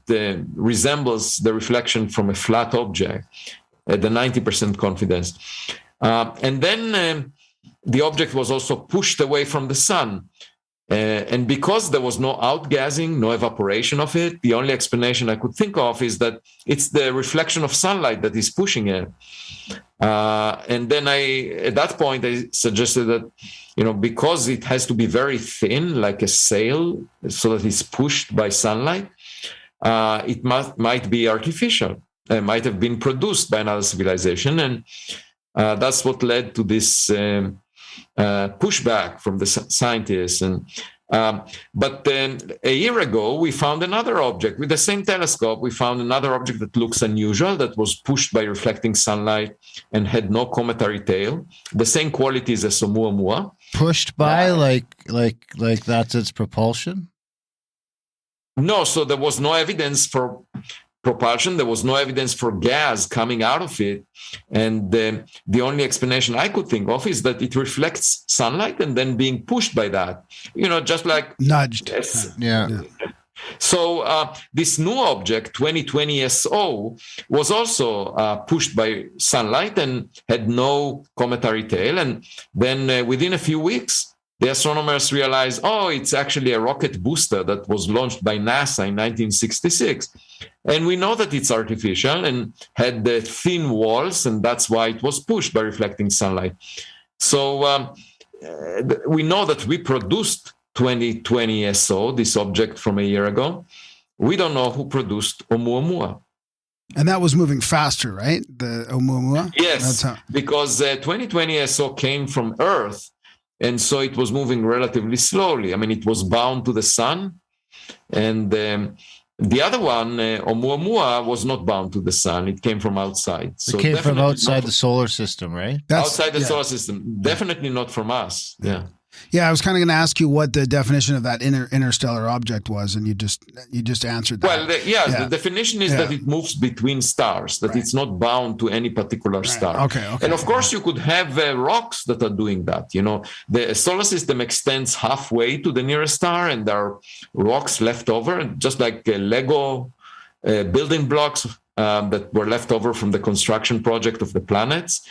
resembles the reflection from a flat object at the 90% confidence. And then the object was also pushed away from the sun. And because there was no outgassing, no evaporation of it, the only explanation I could think of is that it's the reflection of sunlight that is pushing it. And then at that point, I suggested that, because it has to be very thin, like a sail, so that it's pushed by sunlight, it might be artificial. It might have been produced by another civilization. And that's what led to this pushback from the scientists. But then a year ago, we found another object with the same telescope. We found another object that looks unusual, that was pushed by reflecting sunlight and had no cometary tail, the same qualities as Oumuamua. Pushed by, like that's its propulsion? No, so there was no evidence for propulsion. There was no evidence for gas coming out of it. And the only explanation I could think of is that it reflects sunlight and then being pushed by that, just like nudged. Yeah. So this new object, 2020 SO, was also pushed by sunlight and had no cometary tail. And then within a few weeks, the astronomers realized, it's actually a rocket booster that was launched by NASA in 1966. And we know that it's artificial and had the thin walls, and that's why it was pushed by reflecting sunlight. So we know that we produced 2020 SO, this object from a year ago. We don't know who produced Oumuamua. And that was moving faster, right? The Oumuamua? Yes, because 2020 SO came from Earth. And so it was moving relatively slowly. I mean, it was bound to the sun. And the other one, Oumuamua, was not bound to the sun. It came from outside. So it came from outside the solar system, right? Outside the solar system. Definitely not from us. Yeah. Yeah, I was kind of going to ask you what the definition of that interstellar object was, and you just answered that. Well, the definition is that it moves between stars, that it's not bound to any particular star. Okay. And of course, you could have rocks that are doing that. The solar system extends halfway to the nearest star, and there are rocks left over, just like Lego building blocks that were left over from the construction project of the planets.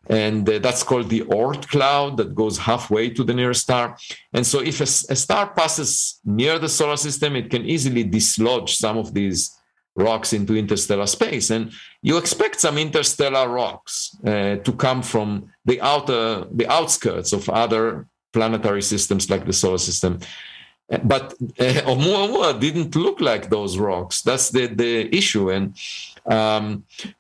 And that's called the Oort cloud that goes halfway to the nearest star. And so if a star passes near the solar system, it can easily dislodge some of these rocks into interstellar space. And you expect some interstellar rocks to come from the outskirts of other planetary systems like the solar system. But Oumuamua didn't look like those rocks. That's the issue. And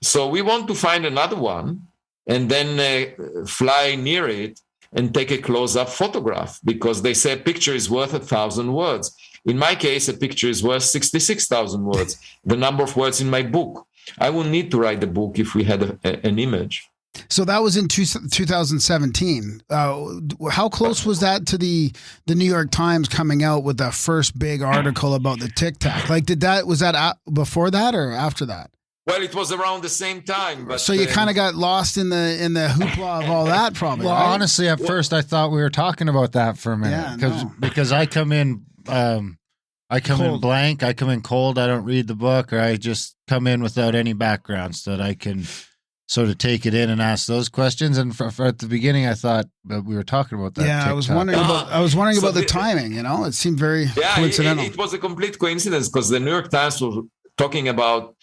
so we want to find another one and then fly near it and take a close-up photograph, because they say a picture is worth 1,000 words. In my case, a picture is worth 66,000 words, the number of words in my book. I wouldn't need to write the book if we had an image. So that was in 2017. How close was that to the New York Times coming out with the first big article about the Tic Tac? Like, was that before that or after that? Well, it was around the same time. But so you kind of got lost in the hoopla of all that, probably. Well, right? honestly, at first I thought we were talking about that for a minute, because I come in, in blank, I come in cold, I don't read the book, or I just come in without any background so that I can sort of take it in and ask those questions. And for at the beginning, I thought that we were talking about that. Yeah, TikTok. I was wondering about the timing. It seemed very coincidental. It was a complete coincidence, because the New York Times was talking about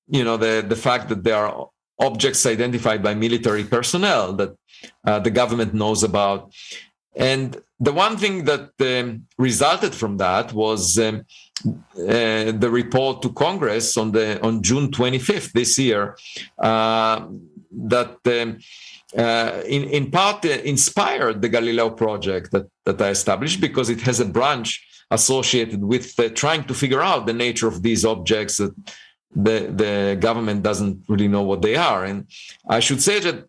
the fact that there are objects identified by military personnel that the government knows about. And the one thing that resulted from that was the report to Congress on June 25th this year that in part inspired the Galileo Project that I established, because it has a branch associated with trying to figure out the nature of these objects that the government doesn't really know what they are. And I should say that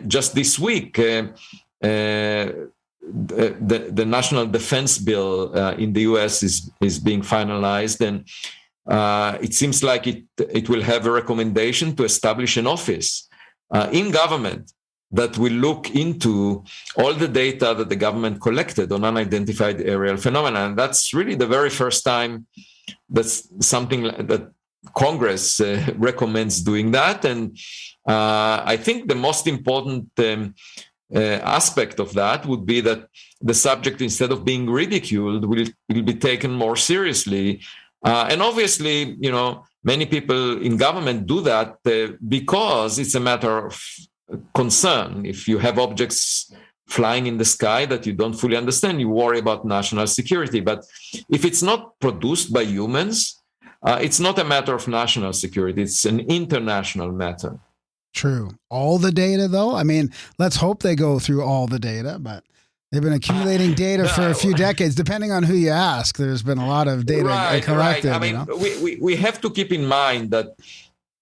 just this week, the National Defense Bill in the U.S. is being finalized, and it seems like it will have a recommendation to establish an office in government that will look into all the data that the government collected on unidentified aerial phenomena. And that's really the very first time that's something that Congress recommends doing that. And I think the most important aspect of that would be that the subject, instead of being ridiculed, will be taken more seriously. And obviously, many people in government do that because it's a matter of concern. If you have objects flying in the sky that you don't fully understand, you worry about national security. But if it's not produced by humans, it's not a matter of national security. It's an international matter. True. All the data, though? I mean, let's hope they go through all the data, but they've been accumulating data for a few decades. Depending on who you ask, there's been a lot of data collected. Right. I mean, we have to keep in mind that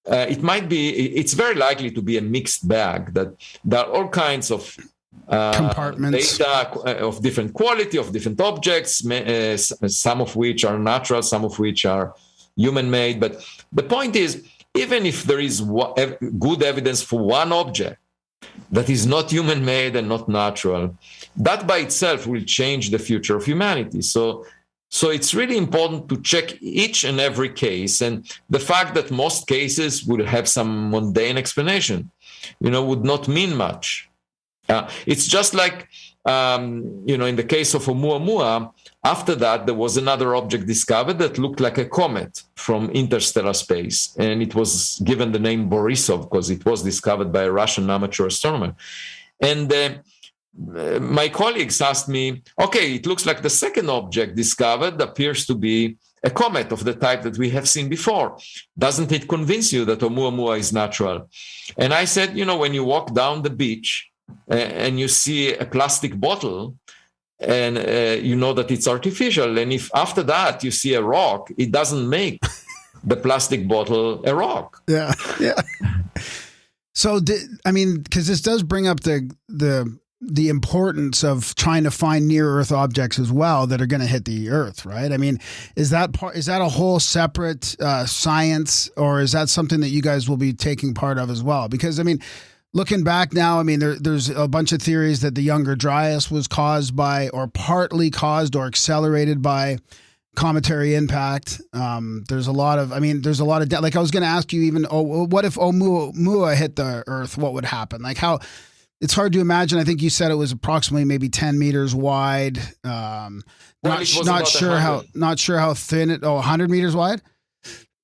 it's very likely to be a mixed bag, that there are all kinds of compartments, data of different quality, of different objects, some of which are natural, some of which are human-made. But the point is, even if there is good evidence for one object that is not human-made and not natural, that by itself will change the future of humanity. So it's really important to check each and every case. And the fact that most cases will have some mundane explanation, would not mean much. It's just like, in the case of Oumuamua, after that, there was another object discovered that looked like a comet from interstellar space. And it was given the name Borisov because it was discovered by a Russian amateur astronomer. And my colleagues asked me, okay, it looks like the second object discovered appears to be a comet of the type that we have seen before. Doesn't it convince you that Oumuamua is natural? And I said, when you walk down the beach and you see a plastic bottle, and you know that it's artificial, and if after that you see a rock, it doesn't make the plastic bottle a rock. Yeah. So, because this does bring up the importance of trying to find near Earth objects as well that are going to hit the Earth, right? I mean, is that a whole separate science, or is that something that you guys will be taking part of as well? Because looking back now, there's a bunch of theories that the Younger Dryas was caused by, or partly caused or accelerated by, cometary impact. There's a lot of, like I was going to ask you even, what if Oumuamua hit the Earth? What would happen? Like how, it's hard to imagine. I think you said it was approximately maybe 10 meters wide. Not sure how thin it, 100 meters wide?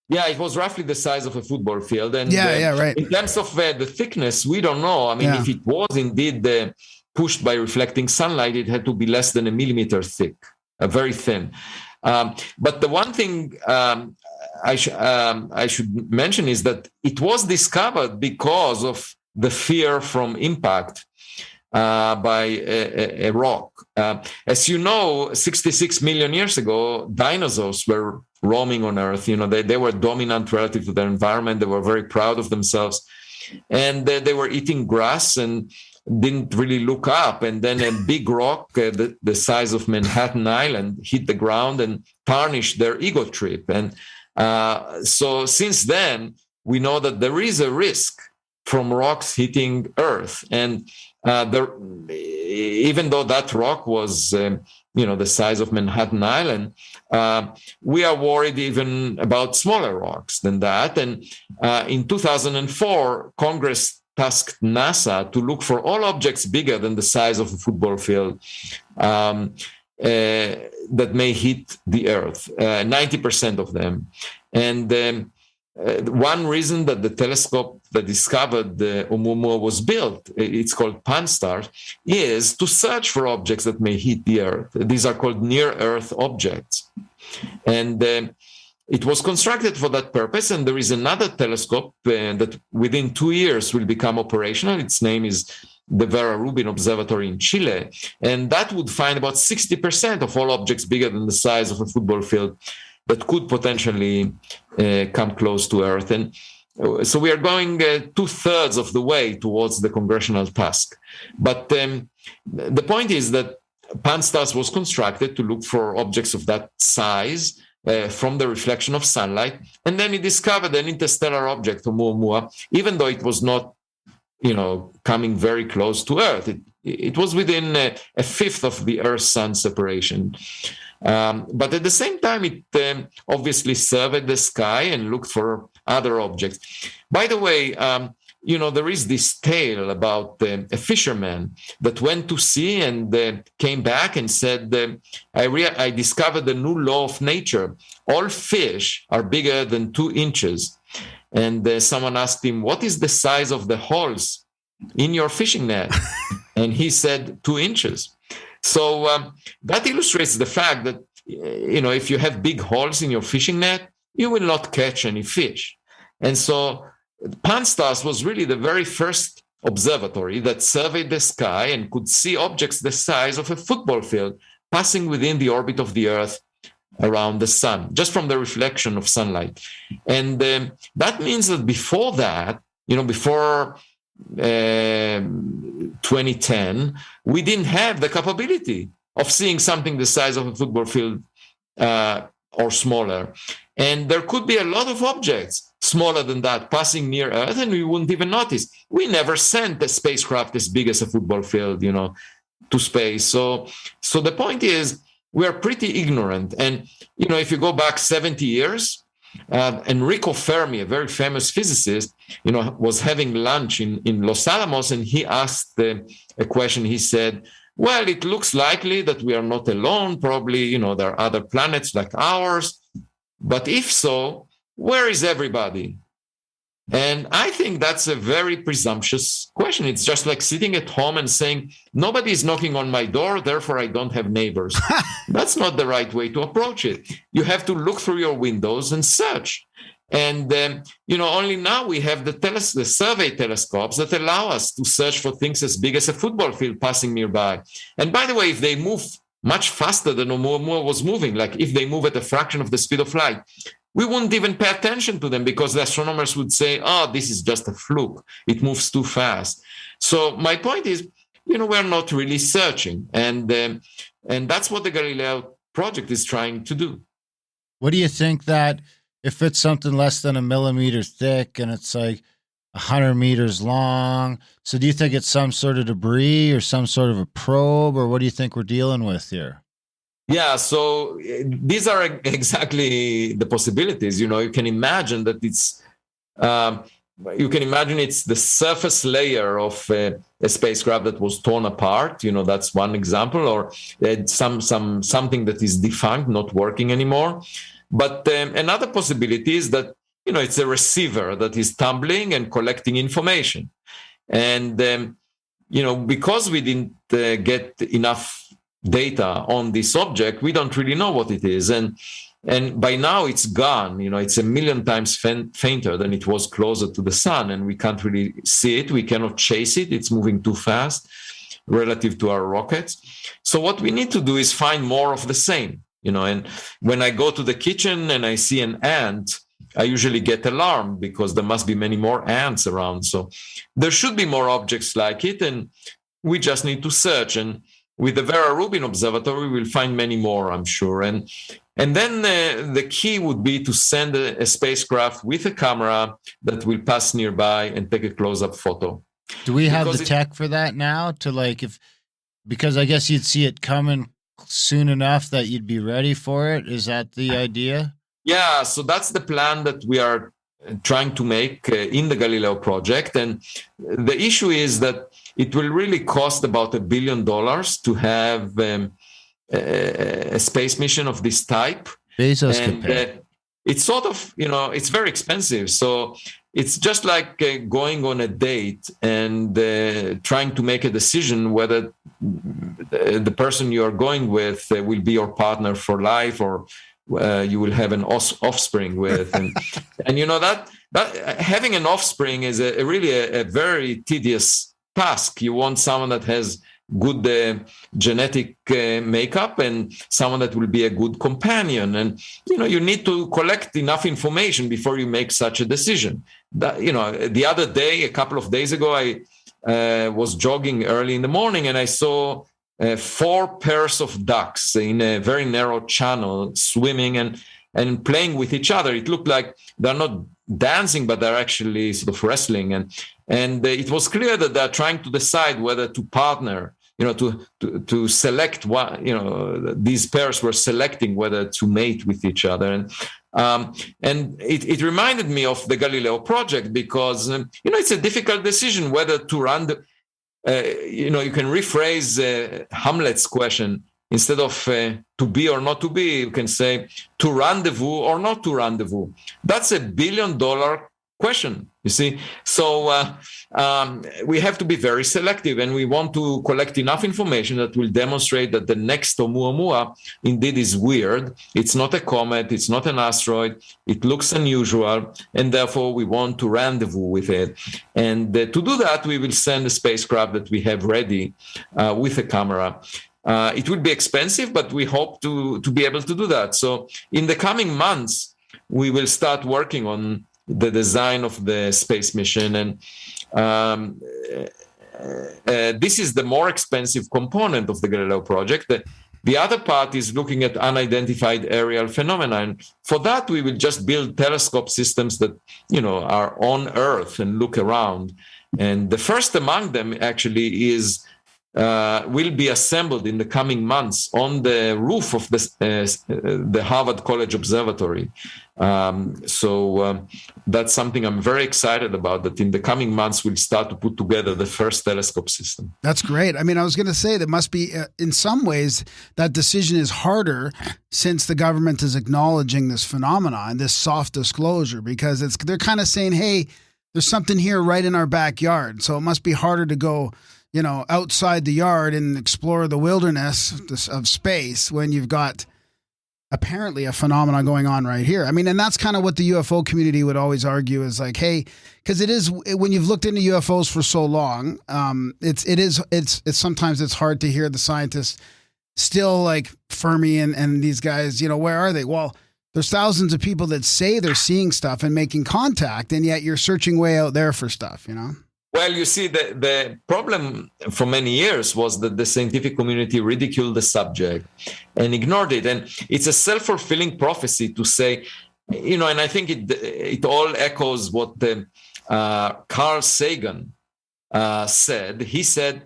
Yeah, it was roughly the size of a football field. And right. In terms of the thickness, we don't know. If it was indeed pushed by reflecting sunlight, it had to be less than a millimeter thick, very thin. But the one thing I should mention is that it was discovered because of the fear from impact by a rock. As you know, 66 million years ago, dinosaurs were roaming on Earth. They were dominant relative to their environment. They were very proud of themselves. And they were eating grass and didn't really look up. And then a big rock, the size of Manhattan Island, hit the ground and tarnished their ego trip. And so since then, we know that there is a risk from rocks hitting Earth. And even though that rock was, the size of Manhattan Island, we are worried even about smaller rocks than that. And in 2004, Congress tasked NASA to look for all objects bigger than the size of a football field that may hit the Earth, 90% of them. And one reason that the telescope that discovered the Oumuamua was built, it's called Pan-STARRS, is to search for objects that may hit the Earth. These are called near-Earth objects. And it was constructed for that purpose, and there is another telescope that within 2 years will become operational. Its name is the Vera Rubin Observatory in Chile, and that would find about 60% of all objects bigger than the size of a football field that could potentially come close to Earth. And so we are going 2/3 of the way towards the congressional task. But the point is that Pan-STARRS was constructed to look for objects of that size from the reflection of sunlight. And then it discovered an interstellar object, Oumuamua, even though it was not, coming very close to Earth. It was within a fifth of the Earth-Sun separation. But at the same time, it obviously surveyed the sky and looked for other objects. By the way, there is this tale about a fisherman that went to sea and came back and said, I discovered a new law of nature. All fish are bigger than 2 inches. And someone asked him, what is the size of the holes in your fishing net? And he said 2 inches. So that illustrates the fact that, if you have big holes in your fishing net, you will not catch any fish. And so Pan-STARRS was really the very first observatory that surveyed the sky and could see objects the size of a football field passing within the orbit of the Earth around the sun, just from the reflection of sunlight. And that means that before that, before 2010, we didn't have the capability of seeing something the size of a football field or smaller. And there could be a lot of objects smaller than that passing near Earth, and we wouldn't even notice. We never sent a spacecraft as big as a football field, to space. So the point is, we are pretty ignorant. And, if you go back 70 years, Enrico Fermi, a very famous physicist, was having lunch in Los Alamos, and he asked a question. He said, well, it looks likely that we are not alone. Probably, there are other planets like ours. But if so, where is everybody? And I think that's a very presumptuous question. It's just like sitting at home and saying, nobody is knocking on my door, therefore I don't have neighbors. That's not the right way to approach it. You have to look through your windows and search. And, only now we have the survey telescopes that allow us to search for things as big as a football field passing nearby. And by the way, if they move much faster than Oumuamua was moving, like if they move at a fraction of the speed of light, we wouldn't even pay attention to them because the astronomers would say, this is just a fluke. It moves too fast. So my point is, we're not really searching. And that's what the Galileo Project is trying to do. What do you think that if it's something less than 1 millimeter thick and it's like 100 meters long, so do you think it's some sort of debris or some sort of a probe, or what do you think we're dealing with here? Yeah, so these are exactly the possibilities. You can imagine that it's the surface layer of a spacecraft that was torn apart. That's one example, or something that is defunct, not working anymore. But another possibility is that it's a receiver that is tumbling and collecting information, and because we didn't get enough data on this object, we don't really know what it is, and by now it's gone. It's 1 million times fainter than it was closer to the sun, and we can't really see it. We cannot chase it. It's moving too fast relative to our rockets. So what we need to do is find more of the same. And when I go to the kitchen and I see an ant, I usually get alarmed because there must be many more ants around. So there should be more objects like it, and we just need to search. And with the Vera Rubin Observatory, we'll find many more, I'm sure. And then the key would be to send a spacecraft with a camera that will pass nearby and take a close-up photo. Do we have the tech for that now? Because I guess you'd see it coming soon enough that you'd be ready for it. Is that the idea? Yeah, so that's the plan that we are trying to make in the Galileo Project. And the issue is that it will really cost about $1 billion to have a space mission of this type. Bezos could pay. it's sort of, it's very expensive. So it's just like going on a date and trying to make a decision whether the person you are going with will be your partner for life, or you will have an offspring with. And that having an offspring is really a very tedious task. You want someone that has good genetic makeup and someone that will be a good companion. And, you need to collect enough information before you make such a decision. The other day, a couple of days ago, I was jogging early in the morning and I saw 4 pairs of ducks in a very narrow channel swimming and playing with each other. It looked like they're not dancing, but they're actually sort of wrestling. And it was clear that they're trying to decide whether to partner, to select one, these pairs were selecting whether to mate with each other. And it reminded me of the Galileo Project because, it's a difficult decision whether to run you can rephrase Hamlet's question. Instead of to be or not to be, you can say to rendezvous or not to rendezvous. That's $1 billion question, you see. So we have to be very selective, and we want to collect enough information that will demonstrate that the next Oumuamua indeed is weird. It's not a comet, it's not an asteroid, it looks unusual, and therefore we want to rendezvous with it. And to do that, we will send a spacecraft that we have ready with a camera. It will be expensive, but we hope to be able to do that. So in the coming months, we will start working on the design of the space mission. And this is the more expensive component of the Galileo project. The other part is looking at unidentified aerial phenomena. And for that, we will just build telescope systems that, are on Earth and look around. And the first among them actually will be assembled in the coming months on the roof of the Harvard College Observatory. So that's something I'm very excited about, that in the coming months we'll start to put together the first telescope system. That's great. I mean, I was going to say that must be, in some ways, that decision is harder since the government is acknowledging this phenomenon, this soft disclosure, because they're kind of saying, hey, there's something here right in our backyard. So it must be harder to go outside the yard and explore the wilderness of space when you've got apparently a phenomenon going on right here. I mean, and that's kind of what the UFO community would always argue is like, hey, because it is, when you've looked into UFOs for so long, it's sometimes it's hard to hear the scientists still like Fermi and these guys, where are they? Well, there's thousands of people that say they're seeing stuff and making contact, and yet you're searching way out there for stuff, Well, you see, the problem for many years was that the scientific community ridiculed the subject and ignored it. And it's a self-fulfilling prophecy to say, and I think it all echoes what Carl Sagan said. He said,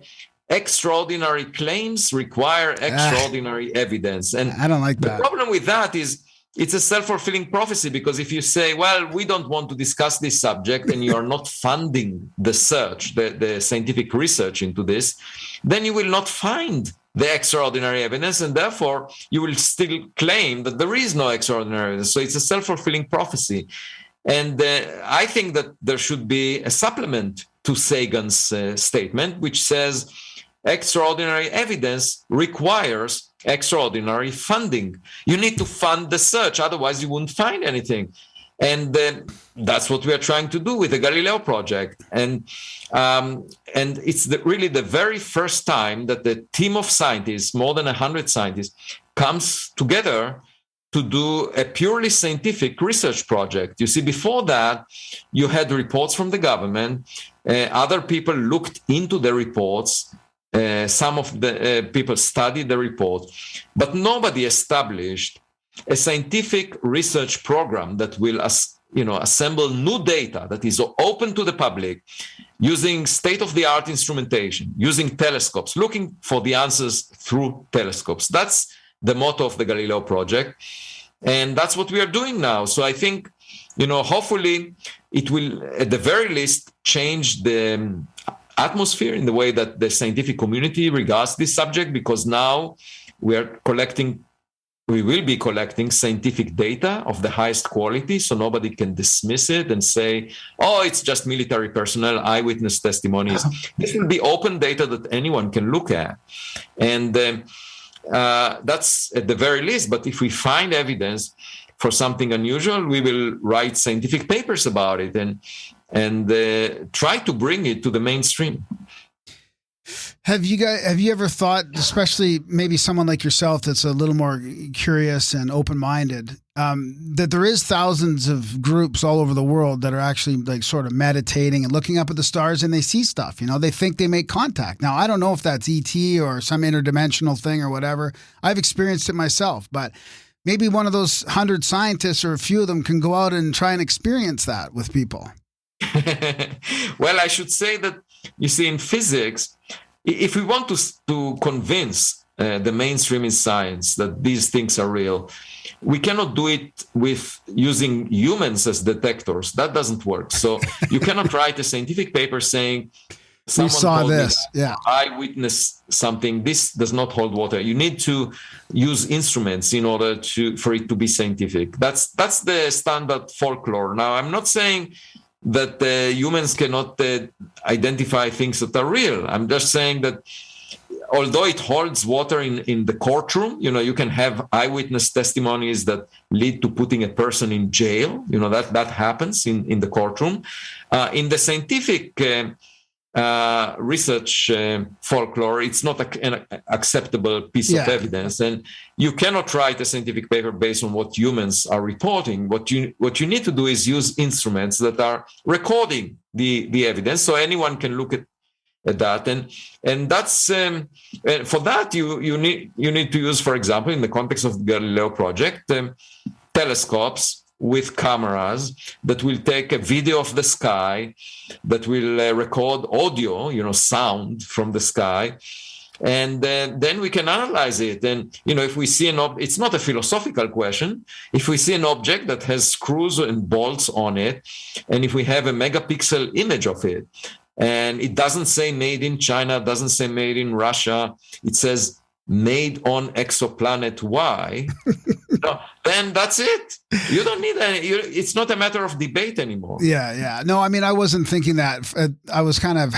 extraordinary claims require extraordinary evidence. And I don't like that. The problem with that is, it's a self-fulfilling prophecy, because if you say, well, we don't want to discuss this subject, and you are not funding the search, the scientific research into this, then you will not find the extraordinary evidence, and therefore you will still claim that there is no extraordinary evidence. So it's a self-fulfilling prophecy. And I think that there should be a supplement to Sagan's statement, which says extraordinary evidence requires extraordinary funding. You need to fund the search, otherwise you wouldn't find anything. And that's what we are trying to do with the Galileo Project. And it's really the very first time that the team of scientists, more than 100 scientists, comes together to do a purely scientific research project. You see, before that, you had reports from the government. Other people looked into the reports. Some of the people studied the report, but nobody established a scientific research program that will, assemble new data that is open to the public, using state-of-the-art instrumentation, using telescopes, looking for the answers through telescopes. That's the motto of the Galileo Project, and that's what we are doing now. So I think, hopefully it will, at the very least, change the atmosphere in the way that the scientific community regards this subject, because now we are collecting we will be collecting scientific data of the highest quality, so nobody can dismiss it and say, oh, it's just military personnel, eyewitness testimonies. This will be open data that anyone can look at. And that's at the very least. But if we find evidence for something unusual, we will write scientific papers about it and try to bring it to the mainstream. Have you ever thought, especially maybe someone like yourself that's a little more curious and open-minded, that there is thousands of groups all over the world that are actually like sort of meditating and looking up at the stars, and they see stuff, they think they make contact. Now, I don't know if that's ET or some interdimensional thing or whatever. I've experienced it myself, but maybe one of those 100 scientists or a few of them can go out and try and experience that with people. Well, I should say that, you see, in physics, if we want to convince the mainstream in science that these things are real, we cannot do it with using humans as detectors. That doesn't work. So you cannot write a scientific paper saying, we saw this, yeah, I witnessed something. This does not hold water. You need to use instruments in order for it to be scientific. That's the standard folklore. Now, I'm not saying that humans cannot identify things that are real. I'm just saying that although it holds water in the courtroom, you can have eyewitness testimonies that lead to putting a person in jail. That happens in the courtroom. In the scientific research folklore, it's not an acceptable piece of evidence, and you cannot write a scientific paper based on what humans are reporting. What you need to do is use instruments that are recording the evidence, so anyone can look at that, and that's for that you need to use, for example, in the context of the Galileo Project, telescopes with cameras that will take a video of the sky, that will record audio, sound from the sky, and then we can analyze it. And if we see it's not a philosophical question. If we see an object that has screws and bolts on it, and if we have a megapixel image of it, and it doesn't say made in China, doesn't say made in Russia, it says made on exoplanet Y, then that's it. You don't need it's not a matter of debate anymore. Yeah. No, I mean, I wasn't thinking that. I was kind of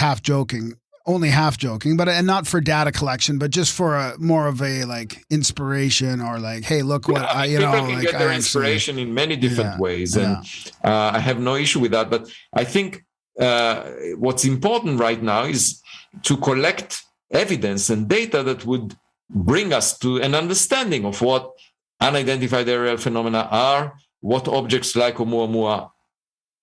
only half joking, and not for data collection, but just for more of a like inspiration, or like, hey, look what people can get their inspiration in many different ways, and I have no issue with that. But I think what's important right now is to collect evidence and data that would bring us to an understanding of what unidentified aerial phenomena are, what objects like Oumuamua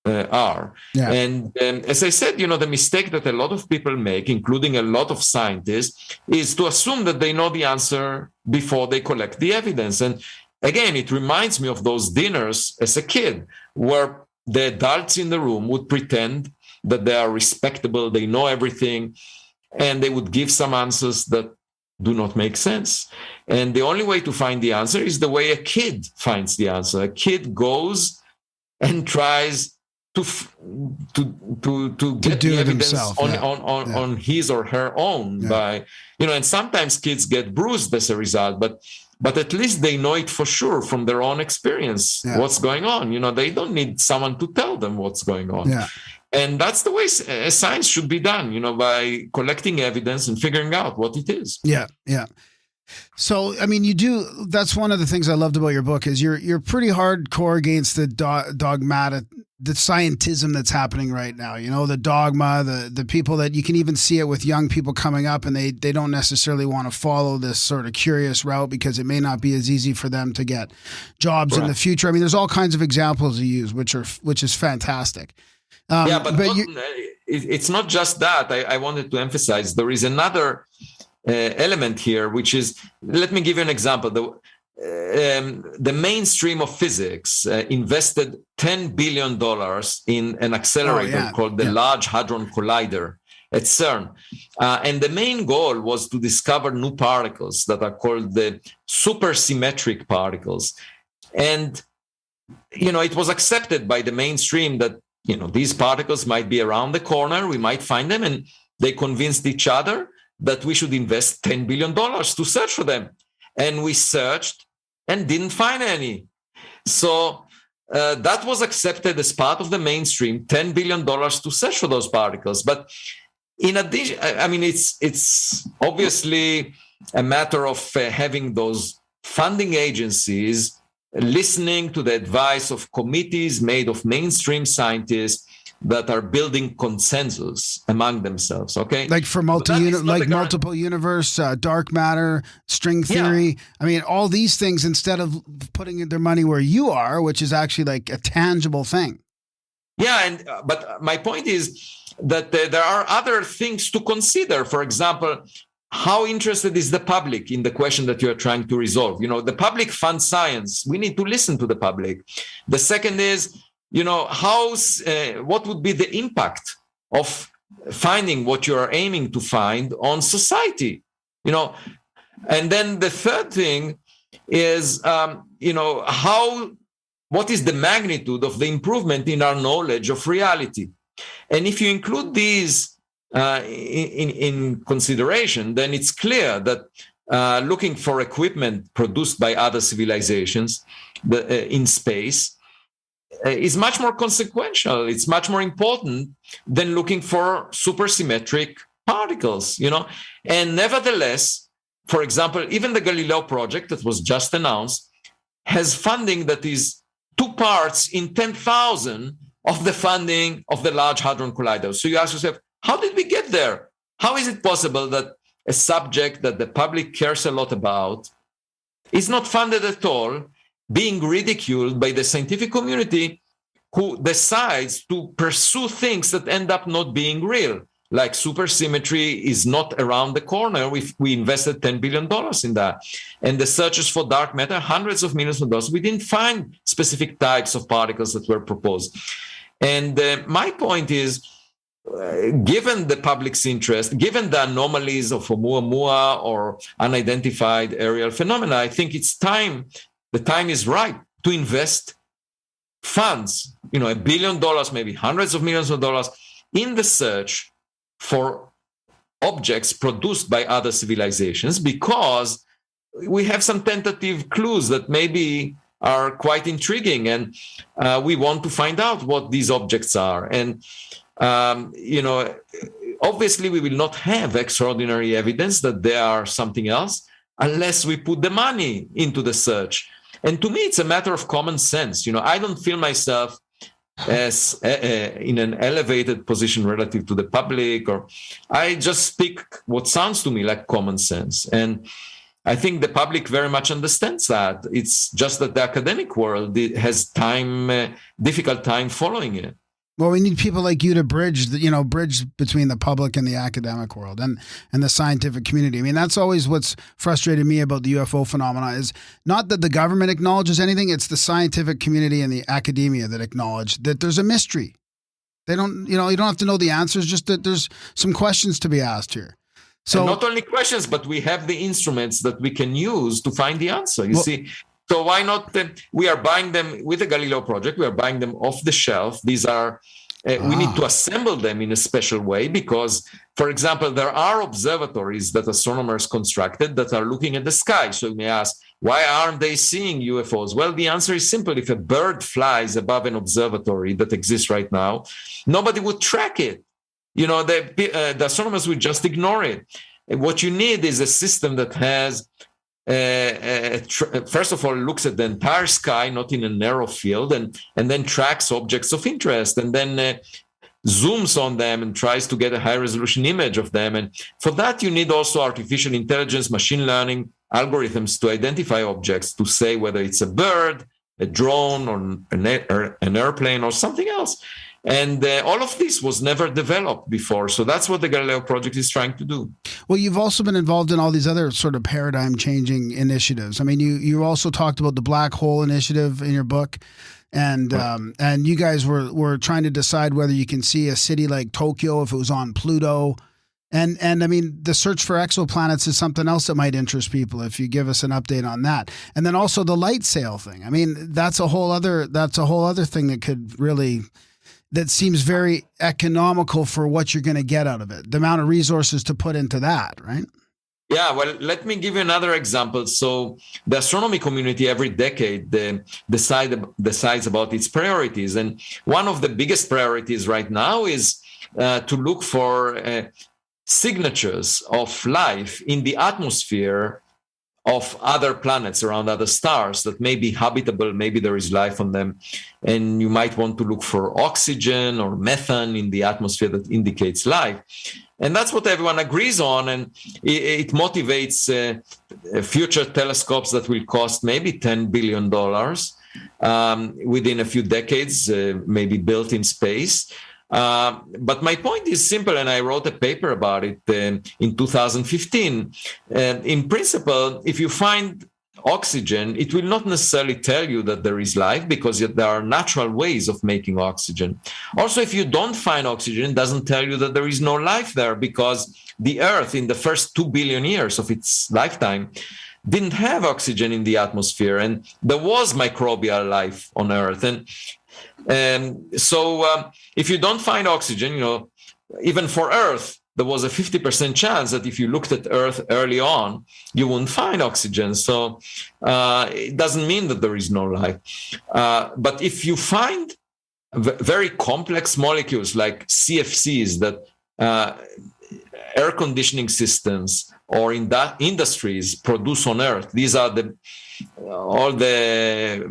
are. Yeah. And as I said, the mistake that a lot of people make, including a lot of scientists, is to assume that they know the answer before they collect the evidence. And again, it reminds me of those dinners as a kid, where the adults in the room would pretend that they are respectable, they know everything, and they would give some answers that do not make sense. And the only way to find the answer is the way a kid finds the answer. A kid goes and tries to get the evidence himself, on his or her own by, and sometimes kids get bruised as a result, but at least they know it for sure from their own experience, what's going on. They don't need someone to tell them what's going on. Yeah. And that's the way science should be done, by collecting evidence and figuring out what it is. Yeah. So, I mean, that's one of the things I loved about your book is you're pretty hardcore against the dogmatic, the scientism that's happening right now, the dogma, the people that you can even see it with young people coming up, and they don't necessarily want to follow this sort of curious route because it may not be as easy for them to get jobs in the future. I mean, there's all kinds of examples you use, which is fantastic. But it's not just that. I wanted to emphasize there is another element here, which is, let me give you an example. The mainstream of physics invested $10 billion in an accelerator called the Large Hadron Collider at CERN. And the main goal was to discover new particles that are called the supersymmetric particles. And, it was accepted by the mainstream that these particles might be around the corner, we might find them, and they convinced each other that we should invest $10 billion to search for them. And we searched and didn't find any. So that was accepted as part of the mainstream, $10 billion to search for those particles. But in addition, I mean, it's obviously a matter of having those funding agencies listening to the advice of committees made of mainstream scientists that are building consensus among themselves. Okay, like for multiple universe, dark matter, string theory. Yeah. I mean, all these things, instead of putting their money where you are, which is actually like a tangible thing. Yeah, but my point is that there are other things to consider. For example, how interested is the public in the question that you are trying to resolve? You know, the public funds science. We need to listen to the public. The second is, you know, what would be the impact of finding what you are aiming to find on society? You know, and then the third thing is, you know, what is the magnitude of the improvement in our knowledge of reality? And if you include these in consideration, then it's clear that looking for equipment produced by other civilizations in space is much more consequential. It's much more important than looking for supersymmetric particles, you know. And nevertheless, for example, even the Galileo Project that was just announced has funding that is 2 parts in 10,000 of the funding of the Large Hadron Collider. So you ask yourself, how did we get there? How is it possible that a subject that the public cares a lot about is not funded at all, being ridiculed by the scientific community who decides to pursue things that end up not being real? Like supersymmetry is not around the corner. We invested $10 billion in that. And the searches for dark matter, hundreds of millions of dollars. We didn't find specific types of particles that were proposed. And my point is, given the public's interest, given the anomalies of Oumuamua or unidentified aerial phenomena, I think it's time, the time is right to invest funds, you know, $1 billion, maybe hundreds of millions of dollars in the search for objects produced by other civilizations, because we have some tentative clues that maybe are quite intriguing, and we want to find out what these objects are. And you know, obviously we will not have extraordinary evidence that they are something else unless we put the money into the search. And to me, it's a matter of common sense. You know, I don't feel myself as in an elevated position relative to the public, or I just speak what sounds to me like common sense. And I think the public very much understands that. It's just that the academic world has difficult time following it. Well, we need people like you to bridge between the public and the academic world and the scientific community. I mean, that's always what's frustrated me about the UFO phenomena, is not that the government acknowledges anything. It's the scientific community and the academia that acknowledge that there's a mystery. They don't, you don't have to know the answers, just that there's some questions to be asked here. So and not only questions, but we have the instruments that we can use to find the answer. You see? So why not? We are buying them with the Galileo Project. We are buying them off the shelf. These are, we need to assemble them in a special way because, for example, there are observatories that astronomers constructed that are looking at the sky. So you may ask, why aren't they seeing UFOs? Well, the answer is simple. If a bird flies above an observatory that exists right now, nobody would track it. The astronomers would just ignore it. What you need is a system that has first of all, looks at the entire sky, not in a narrow field, and then tracks objects of interest, and then zooms on them and tries to get a high-resolution image of them. And for that, you need also artificial intelligence, machine learning algorithms to identify objects, to say whether it's a bird, a drone, or an airplane, or something else. And all of this was never developed before. So that's what the Galileo Project is trying to do. Well, you've also been involved in all these other sort of paradigm-changing initiatives. I mean, you also talked about the Black Hole Initiative in your book. And right. And you guys were trying to decide whether you can see a city like Tokyo if it was on Pluto. And I mean, the search for exoplanets is something else that might interest people if you give us an update on that. And then also the light sail thing. I mean, that's a whole other thing that could really... that seems very economical for what you're going to get out of it. The amount of resources to put into that, right? Yeah, well, let me give you another example. So the astronomy community every decade decides about its priorities. And one of the biggest priorities right now is to look for signatures of life in the atmosphere of other planets around other stars that may be habitable, maybe there is life on them. And you might want to look for oxygen or methane in the atmosphere that indicates life. And that's what everyone agrees on. And it motivates future telescopes that will cost maybe $10 billion within a few decades, maybe built in space. But my point is simple, and I wrote a paper about it in 2015. In principle, if you find oxygen, it will not necessarily tell you that there is life, because there are natural ways of making oxygen. Also, if you don't find oxygen, it doesn't tell you that there is no life there, because the Earth, in the first 2 billion years of its lifetime, didn't have oxygen in the atmosphere, and there was microbial life on Earth. And so if you don't find oxygen, even for Earth, there was a 50% chance that if you looked at Earth early on, you wouldn't find oxygen. So it doesn't mean that there is no life. But if you find very complex molecules like CFCs that air conditioning systems or in that industries produce on Earth, these are all the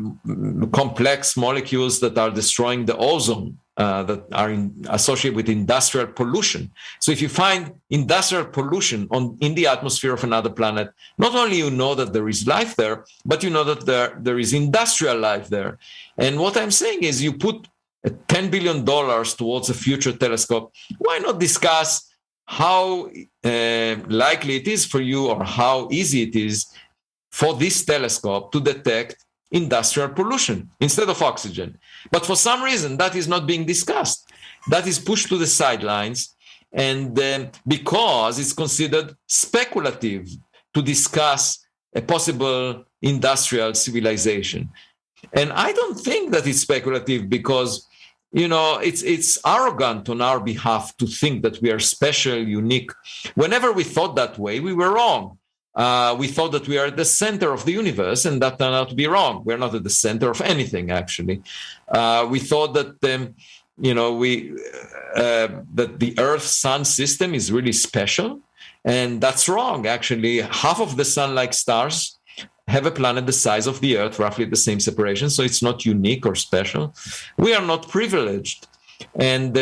complex molecules that are destroying the ozone, that are associated with industrial pollution. So if you find industrial pollution in the atmosphere of another planet, not only you know that there is life there, but you know that there is industrial life there. And what I'm saying is, you put $10 billion towards a future telescope. Why not discuss how likely it is for you, or how easy it is for this telescope to detect industrial pollution instead of oxygen? But for some reason, that is not being discussed. That is pushed to the sidelines, and because it's considered speculative to discuss a possible industrial civilization. And I don't think that it's speculative, because it's arrogant on our behalf to think that we are special, unique. Whenever we thought that way, we were wrong. We thought that we are at the center of the universe, and that turned out to be wrong. We're not at the center of anything, actually. We thought that that the Earth-Sun system is really special, and that's wrong. Actually, half of the Sun-like stars have a planet the size of the Earth, roughly the same separation, so it's not unique or special. We are not privileged, and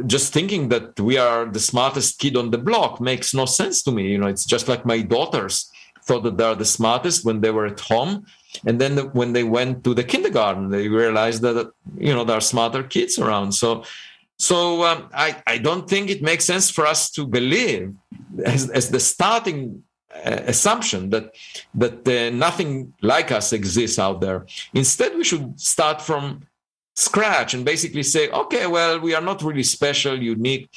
just thinking that we are the smartest kid on the block makes no sense to me. It's just like my daughters thought that they are the smartest when they were at home, and then when they went to the kindergarten, they realized that there are smarter kids around. So I don't think it makes sense for us to believe as the starting assumption that nothing like us exists out there. Instead, we should start from scratch and basically say, okay, well, we are not really special, unique.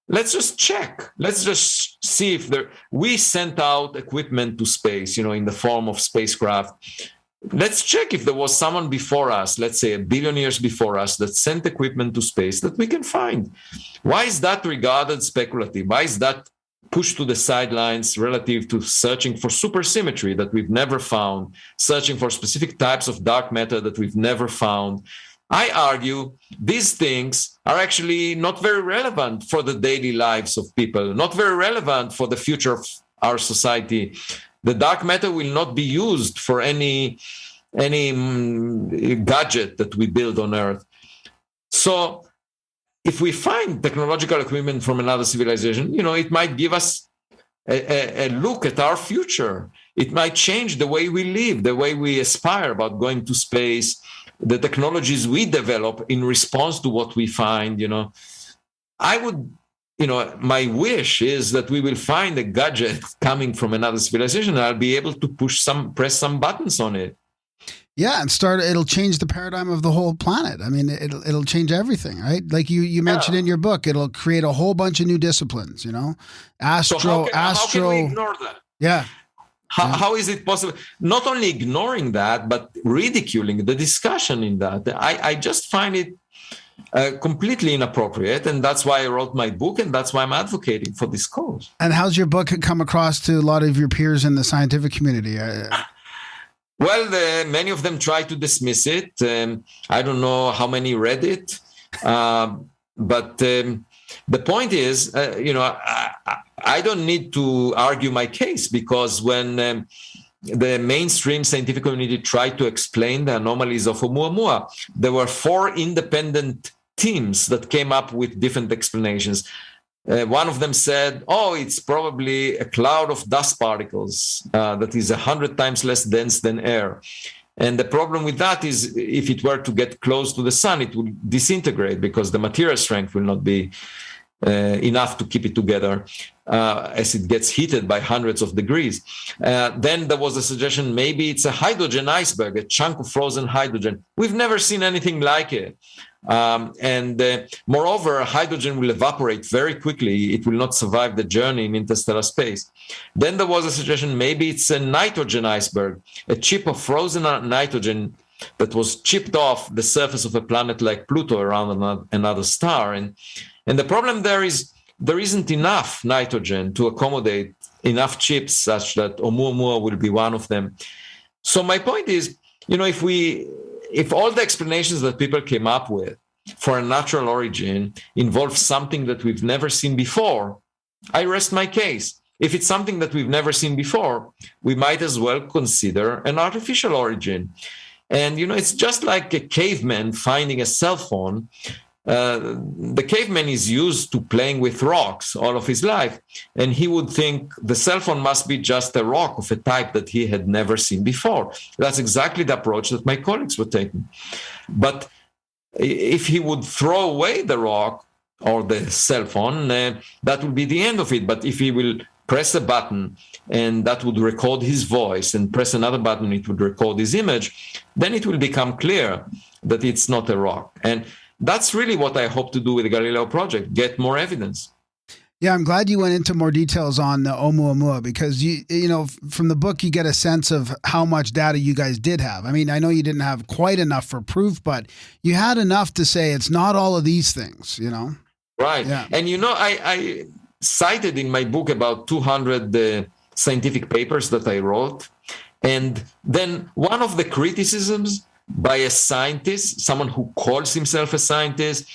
Let's just check. Let's just see if we sent out equipment to space, in the form of spacecraft. Let's check if there was someone before us, let's say 1 billion years before us, that sent equipment to space that we can find. Why is that regarded speculative? Why is that pushed to the sidelines relative to searching for supersymmetry that we've never found, searching for specific types of dark matter that we've never found? I argue these things are actually not very relevant for the daily lives of people, not very relevant for the future of our society. The dark matter will not be used for any gadget that we build on Earth. So if we find technological equipment from another civilization, it might give us a look at our future. It might change the way we live, the way we aspire about going to space, the technologies we develop in response to what we find. I would, my wish is that we will find a gadget coming from another civilization, and I'll be able to press some buttons on it. Yeah, and it'll change the paradigm of the whole planet. I mean, it'll change everything, right? Like you mentioned in your book, it'll create a whole bunch of new disciplines, How can we ignore that? Yeah. How is it possible? Not only ignoring that, but ridiculing the discussion in that. I just find it completely inappropriate. And that's why I wrote my book, and that's why I'm advocating for this cause. And how's your book come across to a lot of your peers in the scientific community? Well, many of them try to dismiss it. I don't know how many read it. But the point is, I don't need to argue my case, because when the mainstream scientific community tried to explain the anomalies of Oumuamua, there were 4 independent teams that came up with different explanations. One of them said, it's probably a cloud of dust particles that is 100 times less dense than air. And the problem with that is, if it were to get close to the sun, it would disintegrate, because the material strength will not be enough to keep it together as it gets heated by hundreds of degrees. Then there was a suggestion, maybe it's a hydrogen iceberg, a chunk of frozen hydrogen. We've never seen anything like it. Moreover, hydrogen will evaporate very quickly. It will not survive the journey in interstellar space. Then there was a suggestion, maybe it's a nitrogen iceberg, a chip of frozen nitrogen that was chipped off the surface of a planet like Pluto around another star. And the problem there is there isn't enough nitrogen to accommodate enough chips such that Oumuamua will be one of them. So my point is, if all the explanations that people came up with for a natural origin involve something that we've never seen before, I rest my case. If it's something that we've never seen before, we might as well consider an artificial origin. And, it's just like a caveman finding a cell phone. The caveman is used to playing with rocks all of his life, and he would think the cell phone must be just a rock of a type that he had never seen before. That's exactly the approach that my colleagues were taking. But if he would throw away the rock or the cell phone, that would be the end of it. But if he will press a button and that would record his voice, and press another button, it would record his image, then it will become clear that it's not a rock. And that's really what I hope to do with the Galileo Project, get more evidence. Yeah, I'm glad you went into more details on the Oumuamua, because from the book you get a sense of how much data you guys did have. I mean, I know you didn't have quite enough for proof, but you had enough to say it's not all of these things, Right. Yeah. And I cited in my book about 200 scientific papers that I wrote. And then one of the criticisms by a scientist, someone who calls himself a scientist,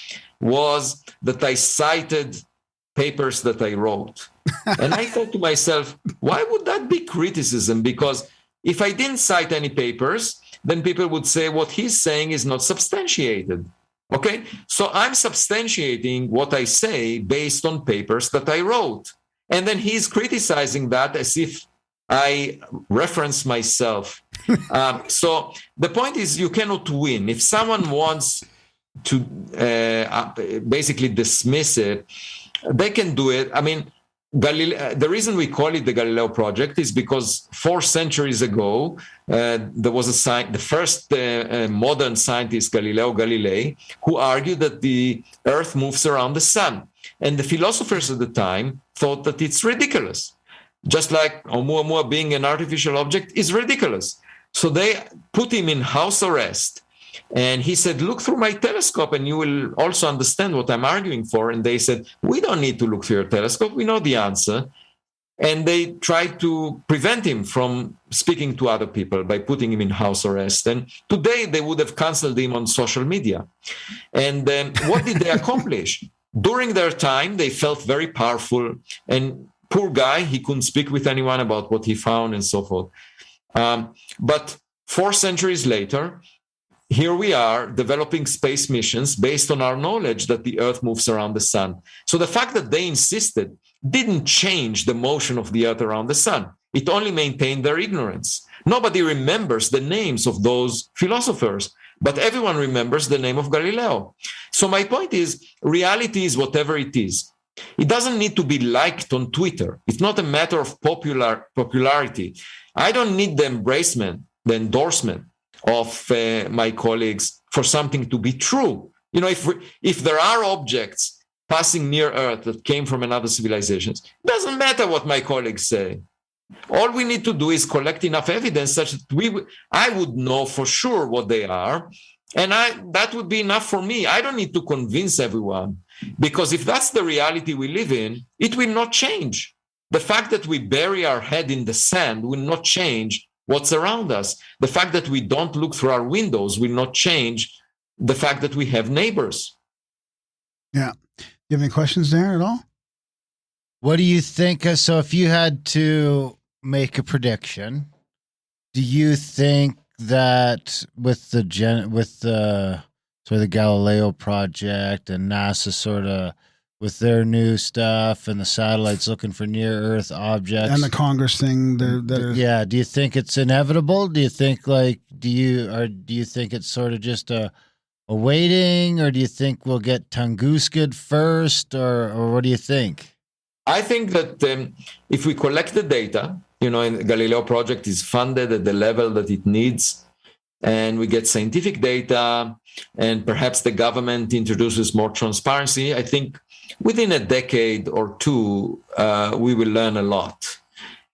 was that I cited papers that I wrote. And I thought to myself, why would that be criticism? Because if I didn't cite any papers, then people would say what he's saying is not substantiated. Okay? So I'm substantiating what I say based on papers that I wrote. And then he's criticizing that as if I reference myself. So the point is, you cannot win. If someone wants to basically dismiss it, they can do it. I mean, the reason we call it the Galileo Project is because 4 centuries ago, there was the first modern scientist, Galileo Galilei, who argued that the Earth moves around the sun. And the philosophers at the time thought that it's ridiculous. Just like Oumuamua being an artificial object is ridiculous. So they put him in house arrest. And he said, look through my telescope and you will also understand what I'm arguing for. And they said, we don't need to look through your telescope. We know the answer. And they tried to prevent him from speaking to other people by putting him in house arrest. And today they would have canceled him on social media. And what did they accomplish? During their time, they felt very powerful. And poor guy, he couldn't speak with anyone about what he found and so forth. But 4 centuries later, here we are developing space missions based on our knowledge that the Earth moves around the sun. So the fact that they insisted didn't change the motion of the Earth around the sun. It only maintained their ignorance. Nobody remembers the names of those philosophers, but everyone remembers the name of Galileo. So my point is, reality is whatever it is. It doesn't need to be liked on Twitter. It's not a matter of popularity. I don't need the endorsement of my colleagues for something to be true. If there are objects passing near Earth that came from another civilization, it doesn't matter what my colleagues say. All we need to do is collect enough evidence such that I would know for sure what they are, And that would be enough for me. I don't need to convince everyone, because if that's the reality we live in, it will not change. The fact that we bury our head in the sand will not change what's around us. The fact that we don't look through our windows will not change the fact that we have neighbors. Yeah. You have any questions there at all? What do you think? So if you had to make a prediction, do you think that with the Galileo Project and NASA sort of with their new stuff and the satellites looking for near Earth objects and the Congress thing, do you think it's inevitable? Do you think do you think it's sort of just a waiting, or do you think we'll get Tunguska first, or what do you think? I think that if we collect the data, and the Galileo Project is funded at the level that it needs, and we get scientific data, and perhaps the government introduces more transparency, I think within a decade or two, we will learn a lot.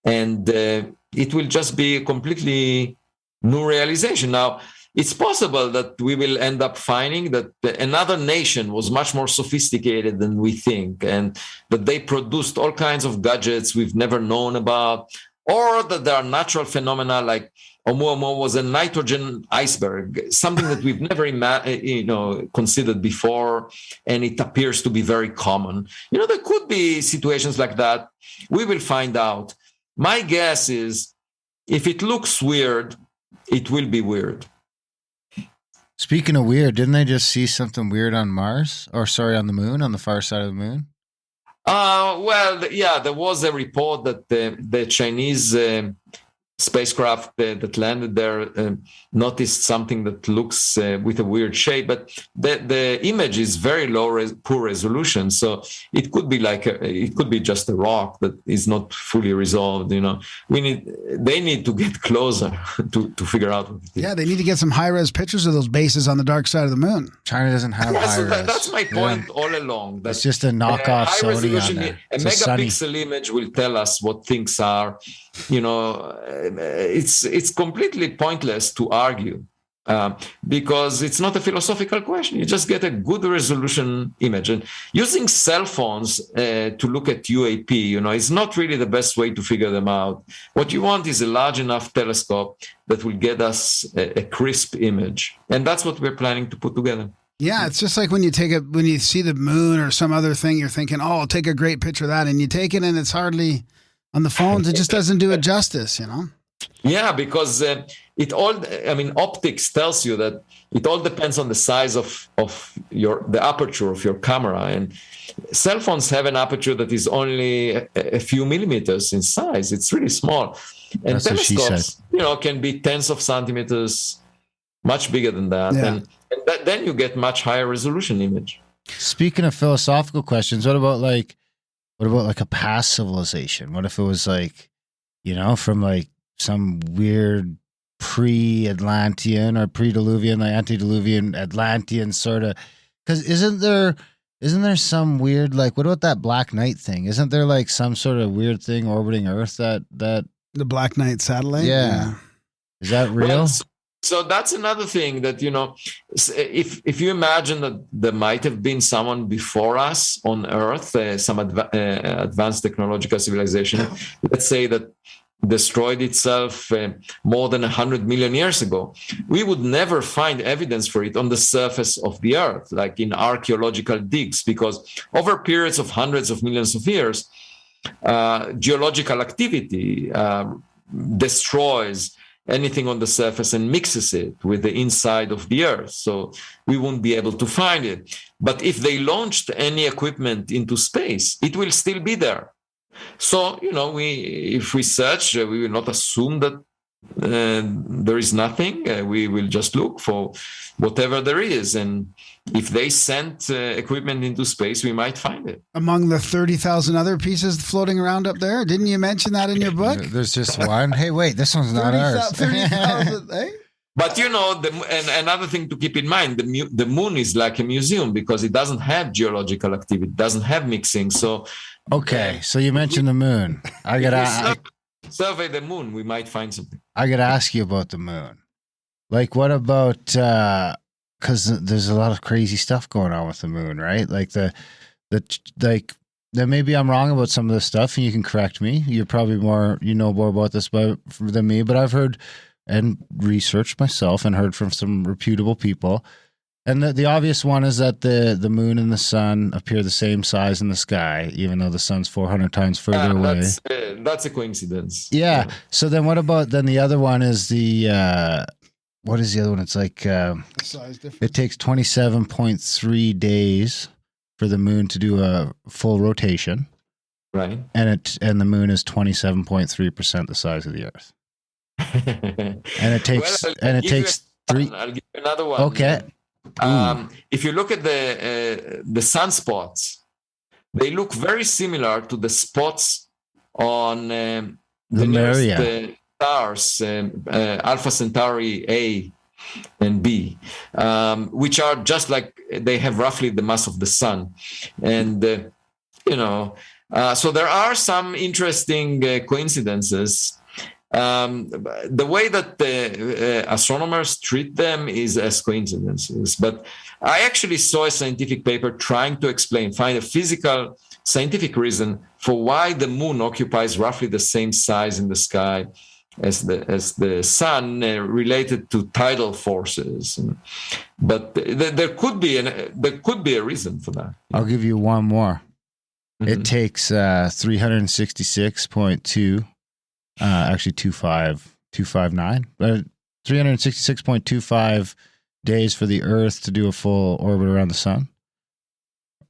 And it will just be a completely new realization. Now, it's possible that we will end up finding that another nation was much more sophisticated than we think, and that they produced all kinds of gadgets we've never known about, or that there are natural phenomena like Oumuamua was a nitrogen iceberg, something that we've never considered before, and it appears to be very common. There could be situations like that. We will find out. My guess is if it looks weird, it will be weird. Speaking of weird, didn't they just see something weird on Mars? Or sorry, on the moon, on the far side of the moon? There was a report that the Chinese spacecraft that landed there noticed something that looks with a weird shape, but the image is very poor resolution, so it could be it could be just a rock that is not fully resolved. They need to get closer to figure out what it is. Yeah, they need to get some high-res pictures of those bases on the dark side of the moon. China doesn't have high-res. That's my point all along. It's just a knockoff Sony on there. A megapixel image will tell us what things are. It's completely pointless to argue because it's not a philosophical question. You just get a good resolution image. And using cell phones to look at UAP, is not really the best way to figure them out. What you want is a large enough telescope that will get us a crisp image. And that's what we're planning to put together. Yeah, it's just like when you see the moon or some other thing, you're thinking, oh, I'll take a great picture of that. And you take it and it's hardly... On the phones, it just doesn't do it justice, Yeah, because optics tells you that it all depends on the size of the aperture of your camera. And cell phones have an aperture that is only a few millimeters in size. It's really small. And that's telescopes, can be tens of centimeters, much bigger than that. Yeah. And then you get much higher resolution image. Speaking of philosophical questions, what about a past civilization? What if it was from some weird pre-Atlantean or pre-Diluvian, antediluvian Atlantean sort of? Because isn't there some weird what about that Black Knight thing? Isn't there some sort of weird thing orbiting Earth that the Black Knight satellite? Yeah. Is that real? Well, so that's another thing that, if you imagine that there might have been someone before us on Earth, some advanced technological civilization, let's say that destroyed itself more than 100 million years ago, we would never find evidence for it on the surface of the Earth, like in archaeological digs, because over periods of hundreds of millions of years, geological activity destroys anything on the surface and mixes it with the inside of the Earth. So we won't be able to find it. But if they launched any equipment into space, it will still be there. So, if we search, we will not assume that there is nothing. We will just look for whatever there is. And if they sent equipment into space, we might find it. Among the 30,000 other pieces floating around up there? Didn't you mention that in your book? There's just one. Hey, wait, this one's not ours. 30,000, eh? But, and another thing to keep in mind, the moon is like a museum because it doesn't have geological activity, it doesn't have mixing. So, okay, so you mentioned the moon. I got survey the moon, we might find something. I got to ask you about the moon. What about because there's a lot of crazy stuff going on with the moon, right? Like like then maybe I'm wrong about some of this stuff, and you can correct me. You're probably you know more about this than me, but I've heard and researched myself and heard from some reputable people. And the obvious one is that the moon and the sun appear the same size in the sky, even though the sun's 400 times further away. That's a coincidence. Yeah. So then what about, then the other one is what is the other one? It's like, Size difference. it takes 27.3 days for the moon to do a full rotation. Right. And the moon is 27.3% the size of the Earth. And it takes, three. I'll give you another one. Okay. If you look at the sunspots, they look very similar to the spots on the nearest stars, Alpha Centauri A and B, which are just like, they have roughly the mass of the sun. And, so there are some interesting coincidences. The way that the astronomers treat them is as coincidences. But I actually saw a scientific paper trying to find a physical, scientific reason for why the moon occupies roughly the same size in the sky as the sun, related to tidal forces. But there could be a reason for that. I'll give you one more. Mm-hmm. It takes 366.2. Actually 259, 366.25 days for the Earth to do a full orbit around the sun,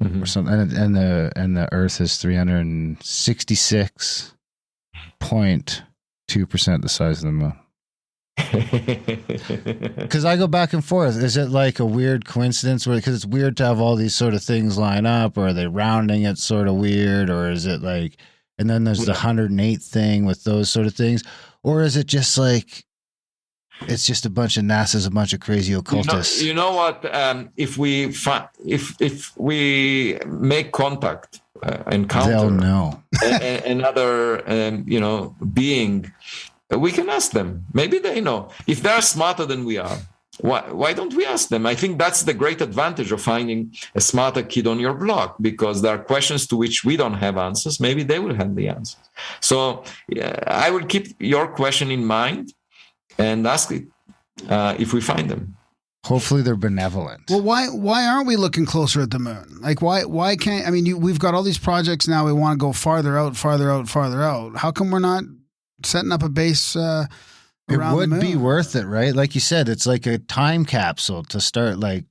or something, and the Earth is 366.2% the size of the moon. Because I go back and forth. Is it like a weird coincidence because it's weird to have all these sort of things line up, or are they rounding it sort of weird, or is it like? And then there's the 108th thing with those sort of things. Or is it just like, it's just NASA's a bunch of crazy occultists? You know what? If we make contact, encounter, they'll know. another, being, we can ask them. Maybe they know. If they're smarter than we are, why don't we ask them? I think that's the great advantage of finding a smarter kid on your block, because there are questions to which we don't have answers. Maybe they will have the answers. So I will keep your question in mind and ask it if we find them. Hopefully they're benevolent. Well, why aren't we looking closer at the moon? Like, why can't, I mean, we've got all these projects now. We want to go farther out. How come we're not setting up a base it would be worth it, right? Like you said, it's like a time capsule to start like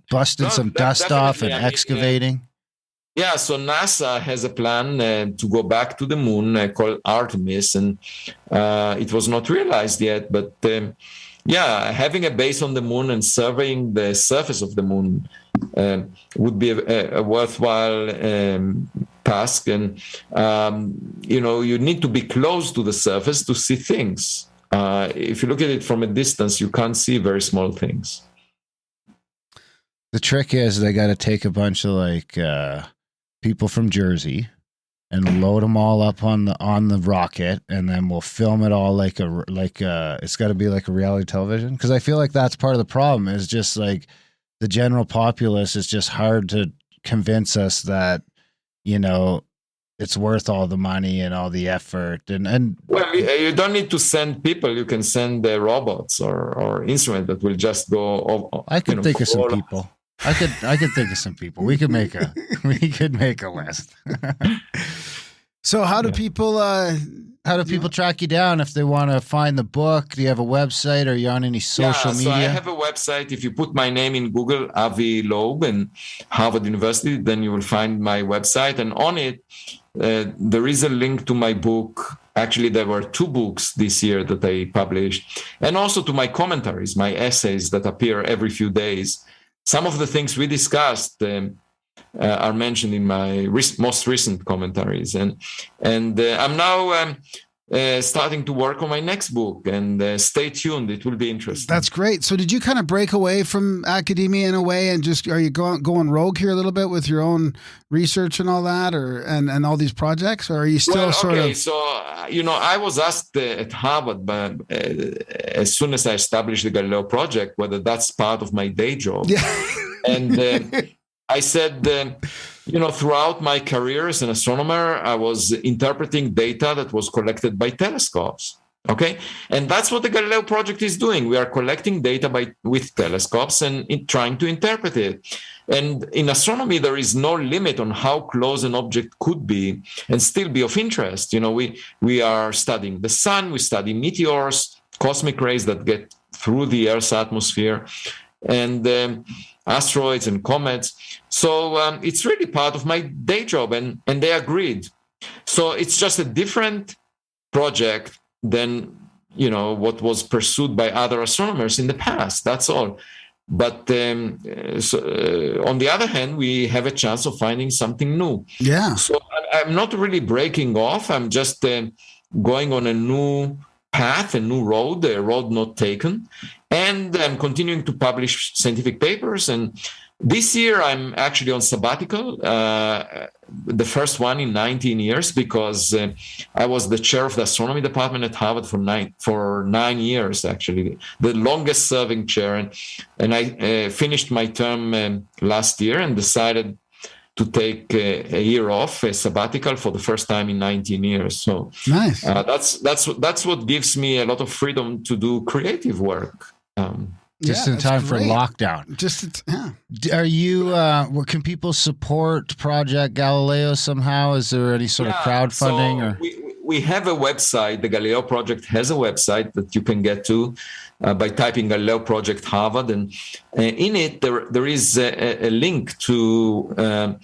busting some dust off and excavating. Yeah, so NASA has a plan to go back to the moon called Artemis, and it was not realized yet. But having a base on the moon and surveying the surface of the moon would be a worthwhile task. And, you need to be close to the surface to see things. If you look at it from a distance, you can't see very small things. The trick is they got to take a bunch of like people from Jersey and load them all up on the rocket, and then we'll film it all like it's got to be like a reality television, because I feel like that's part of the problem is just like the general populace is just hard to convince us that it's worth all the money and all the effort. And well, you don't need to send people. You can send the robots or instruments that will just go. I could think of some people. I could think of some people. We could make a list. So how do people track you down if they want to find the book? Do you have a website? Are you on any social media? So I have a website. If you put my name in Google, Avi Loeb and Harvard University, then you will find my website. And on it, there is a link to my book. Actually, there were 2 books this year that I published, and also to my commentaries, my essays that appear every few days. Some of the things we discussed are mentioned in my most recent commentaries, and I'm now starting to work on my next book, and stay tuned. It will be interesting. That's great. So did you kind of break away from academia in a way, and just are you going rogue here a little bit with your own research and all that, or and all these projects, or are you still sort of? So I was asked at Harvard, but as soon as I established the Galileo Project, whether that's part of my day job, and I said. Throughout my career as an astronomer, I was interpreting data that was collected by telescopes. Okay, and that's what the Galileo Project is doing. We are collecting data with telescopes and trying to interpret it. And in astronomy, there is no limit on how close an object could be and still be of interest. We are studying the sun, we study meteors, cosmic rays that get through the Earth's atmosphere, and asteroids and comets. So it's really part of my day job, and they agreed. So it's just a different project than what was pursued by other astronomers in the past. That's all. But on the other hand, we have a chance of finding something new. Yeah. So I'm not really breaking off. I'm just going on a new path, a new road, a road not taken. And I'm continuing to publish scientific papers. And this year, I'm actually on sabbatical, the first one in 19 years, because I was the chair of the astronomy department at Harvard for 9 years, actually, the longest serving chair. And I finished my term last year and decided to take a year off, a sabbatical, for the first time in 19 years. So nice. That's what gives me a lot of freedom to do creative work. Just in time for lockdown. Are you? Can people support Project Galileo somehow? Is there any sort of crowdfunding? So we have a website. The Galileo Project has a website that you can get to by typing Galileo Project Harvard, and in it there is a link to a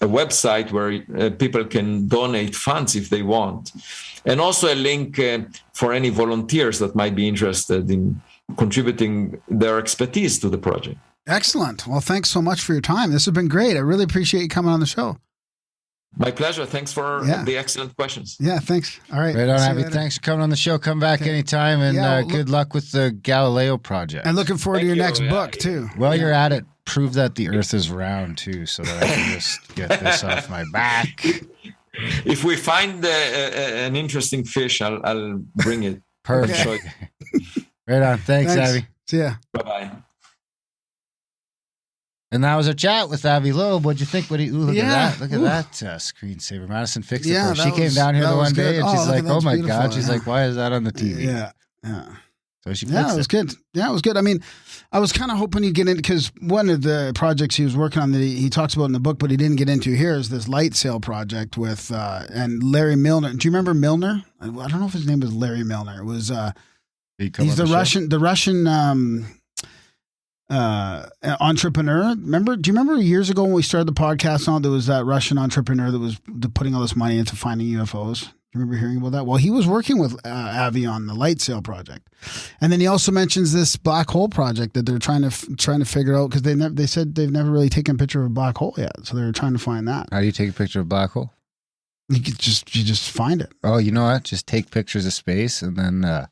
website where people can donate funds if they want. And also a link for any volunteers that might be interested in contributing their expertise to the project. Excellent. Well, thanks so much for your time. This has been great. I really appreciate you coming on the show. My pleasure. Thanks for the excellent questions. Yeah, thanks. All right. Right on, Avi. Thanks for coming on the show. Come back anytime, and good luck with the Galileo Project. And looking forward to your next book, too. While you're at it, prove that the Earth is round, too, so that I can just get this off my back. If we find an interesting fish, I'll bring it. Perfect. Right on. Thanks, Avi. See ya. Bye-bye. And that was our chat with Avi Loeb. What'd you think? Look at that. Look at that screensaver. Madison fixed it for her. She came down here the one day and she's like, oh my God. She's like, why is that on the TV? Yeah. So she fixed it. It was good. Yeah, it was good. I mean, I was kind of hoping he'd get into, because one of the projects he was working on that he talks about in the book, but he didn't get into here, is this light sail project with and Larry Milner. Do you remember Milner? I don't know if his name was Larry Milner. It was he's the Russian entrepreneur. Do you remember years ago when we started the podcast on, there was that Russian entrepreneur that was putting all this money into finding UFOs? Do you remember hearing about that? Well, he was working with Avi on the light sail project, and then he also mentions this black hole project that they're trying to figure out, because they said they've never really taken a picture of a black hole yet, so they're trying to find that. How do you take a picture of a black hole? You just find it. Oh, you know what? Just take pictures of space and then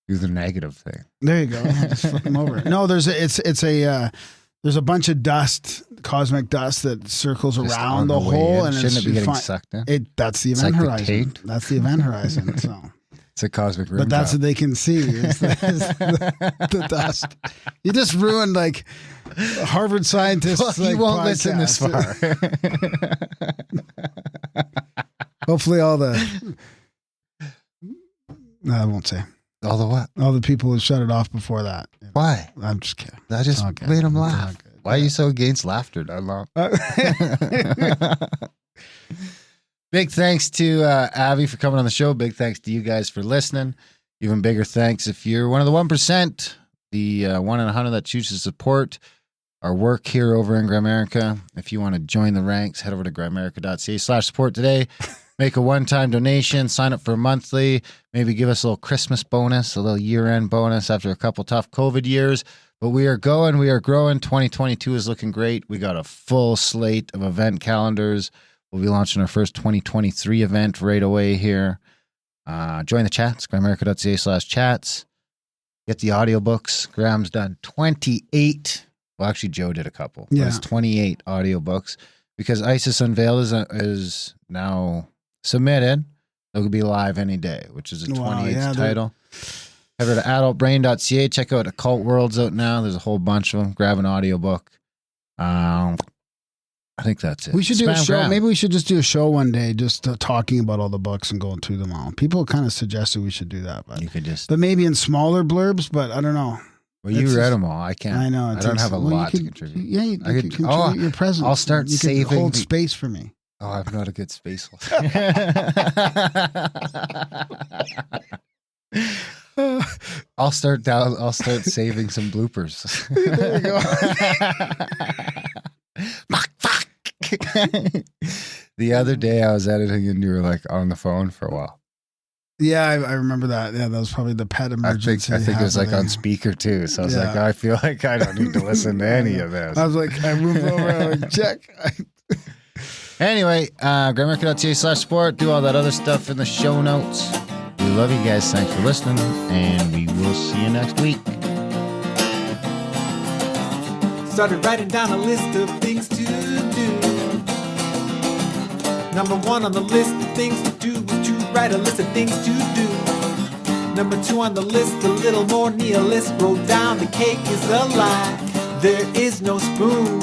do the negative thing. There you go. Just flip them over. No, there's a bunch of dust, cosmic dust, that circles just around the hole, and shouldn't it be getting sucked in? That's the event horizon. That's the event horizon. So it's a cosmic rim but that's job. what they can see is the dust. You just ruined like Harvard scientists. Well, he won't listen this far. Hopefully, all the no, I won't say. All the what? All the people who shut it off before that. Why? I'm just kidding. I just made them laugh. Why are you so against laughter, Dunlop? Big thanks to Avi for coming on the show. Big thanks to you guys for listening. Even bigger thanks if you're one of the 1%, the 1 in 100 that chooses to support our work here over in Grimerica. If you want to join the ranks, head over to grimerica.ca/support today. Make a one-time donation, sign up for a monthly, maybe give us a little Christmas bonus, a little year-end bonus after a couple tough COVID years. But we are growing. 2022 is looking great. We got a full slate of event calendars. We'll be launching our first 2023 event right away here. Join the chats, gramerica.ca/chats. Get the audiobooks. Graham's done 28. Well, actually, Joe did a couple. Yeah. It's 28 audiobooks because ISIS Unveiled is now submitted. It'll be live any day, which is a 28th title. Head over to adultbrain.ca. Check out Occult Worlds out now. There's a whole bunch of them. Grab an audiobook. I think that's it. We should do a show. Graham. Maybe we should just do a show one day, just talking about all the books and going through them all. People kind of suggested we should do that, but maybe in smaller blurbs. But I don't know. Well, you read them all. I can't. I know. I don't have a lot to contribute. Yeah, you could contribute your presence. I'll start you saving. Could hold space for me. Oh, I'm not a good space holder. I'll start saving some bloopers. There you go. Fuck. The other day I was editing and you were like on the phone for a while. Yeah, I remember that. Yeah, that was probably the pet emergency. I think it was like on speaker too. So I was like, I feel like I don't need to listen to any of this. I was like, I moved over. I was like, check. Anyway, gramerica.ca/sport. Do all that other stuff in the show notes. We love you guys. Thanks for listening, and we will see you next week. Started writing down a list of things to do. Number 1 on the list of things to do was to write a list of things to do. Number 2 on the list, a little more nihilist. Wrote down the cake is a lie. There is no spoon.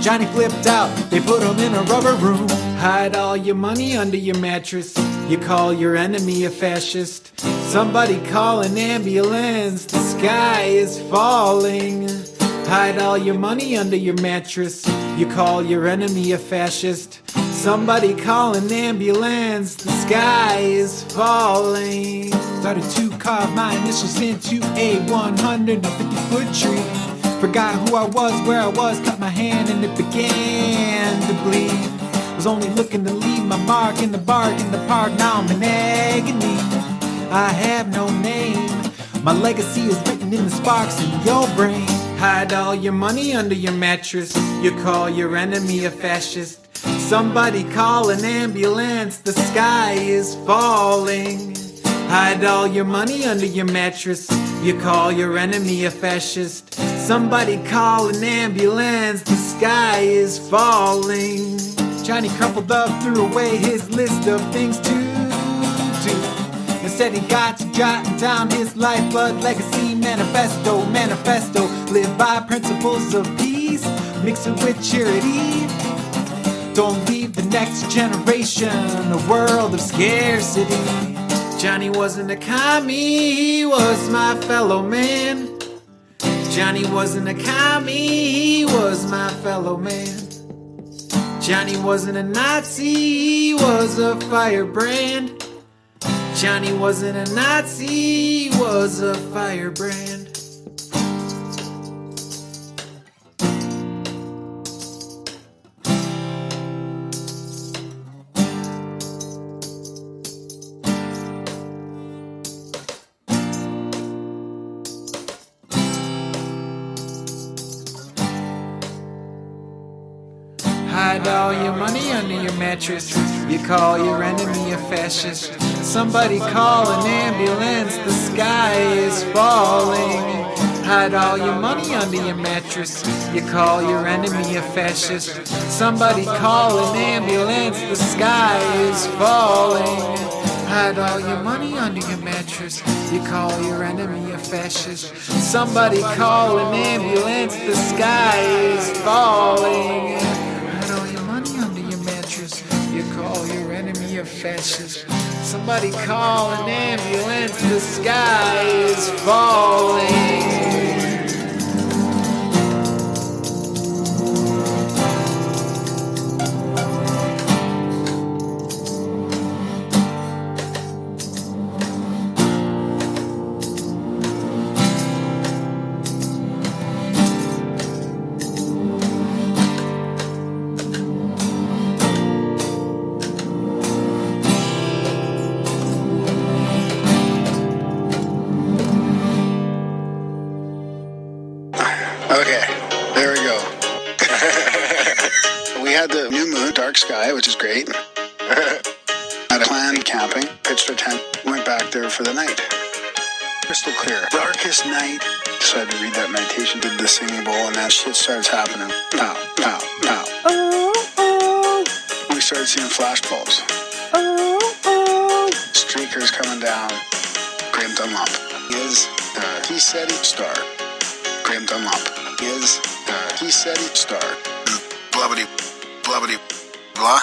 Johnny flipped out, they put him in a rubber room. Hide all your money under your mattress. You call your enemy a fascist. Somebody call an ambulance, the sky is falling. Hide all your money under your mattress. You call your enemy a fascist. Somebody call an ambulance, the sky is falling. Started to carve my initials into a 150-foot tree. Forgot who I was, where I was, cut my hand and it began to bleed. Was only looking to leave my mark in the bark in the park, now I'm in agony. I have no name, my legacy is written in the sparks in your brain. Hide all your money under your mattress. You call your enemy a fascist. Somebody call an ambulance, the sky is falling. Hide all your money under your mattress. You call your enemy a fascist. Somebody call an ambulance, the sky is falling. Johnny crumpled up, threw away his list of things to do. Instead he got to jotting down his lifeblood legacy manifesto. Live by principles of peace, mix it with charity. Don't leave the next generation a world of scarcity. Johnny wasn't a commie, he was my fellow man. Johnny wasn't a commie, he was my fellow man. Johnny wasn't a Nazi, he was a firebrand. Johnny wasn't a Nazi, he was a firebrand. Hide all your money under your mattress. You call your enemy a fascist. Somebody call an ambulance, the sky is falling. Hide all your money under your mattress. You call your enemy a fascist. Somebody call an ambulance, the sky is falling. Hide all your money under your mattress. You call your enemy a fascist. Somebody call an ambulance, the sky is falling. Hide all your money under your mattress. You call your enemy a fascist. Somebody call an ambulance, the sky is falling. moon, dark sky, which is great. Had a plan, camping, pitched our tent, went back there for the night. Crystal clear. Darkest night. Decided to read that meditation, did the singing bowl, and that shit starts happening. Pow, pow, pow. We started seeing flash bulbs. Streakers coming down. Graham Dunlop is he said star. Graham Dunlop is he said star. Blubbity, blubbity, blah.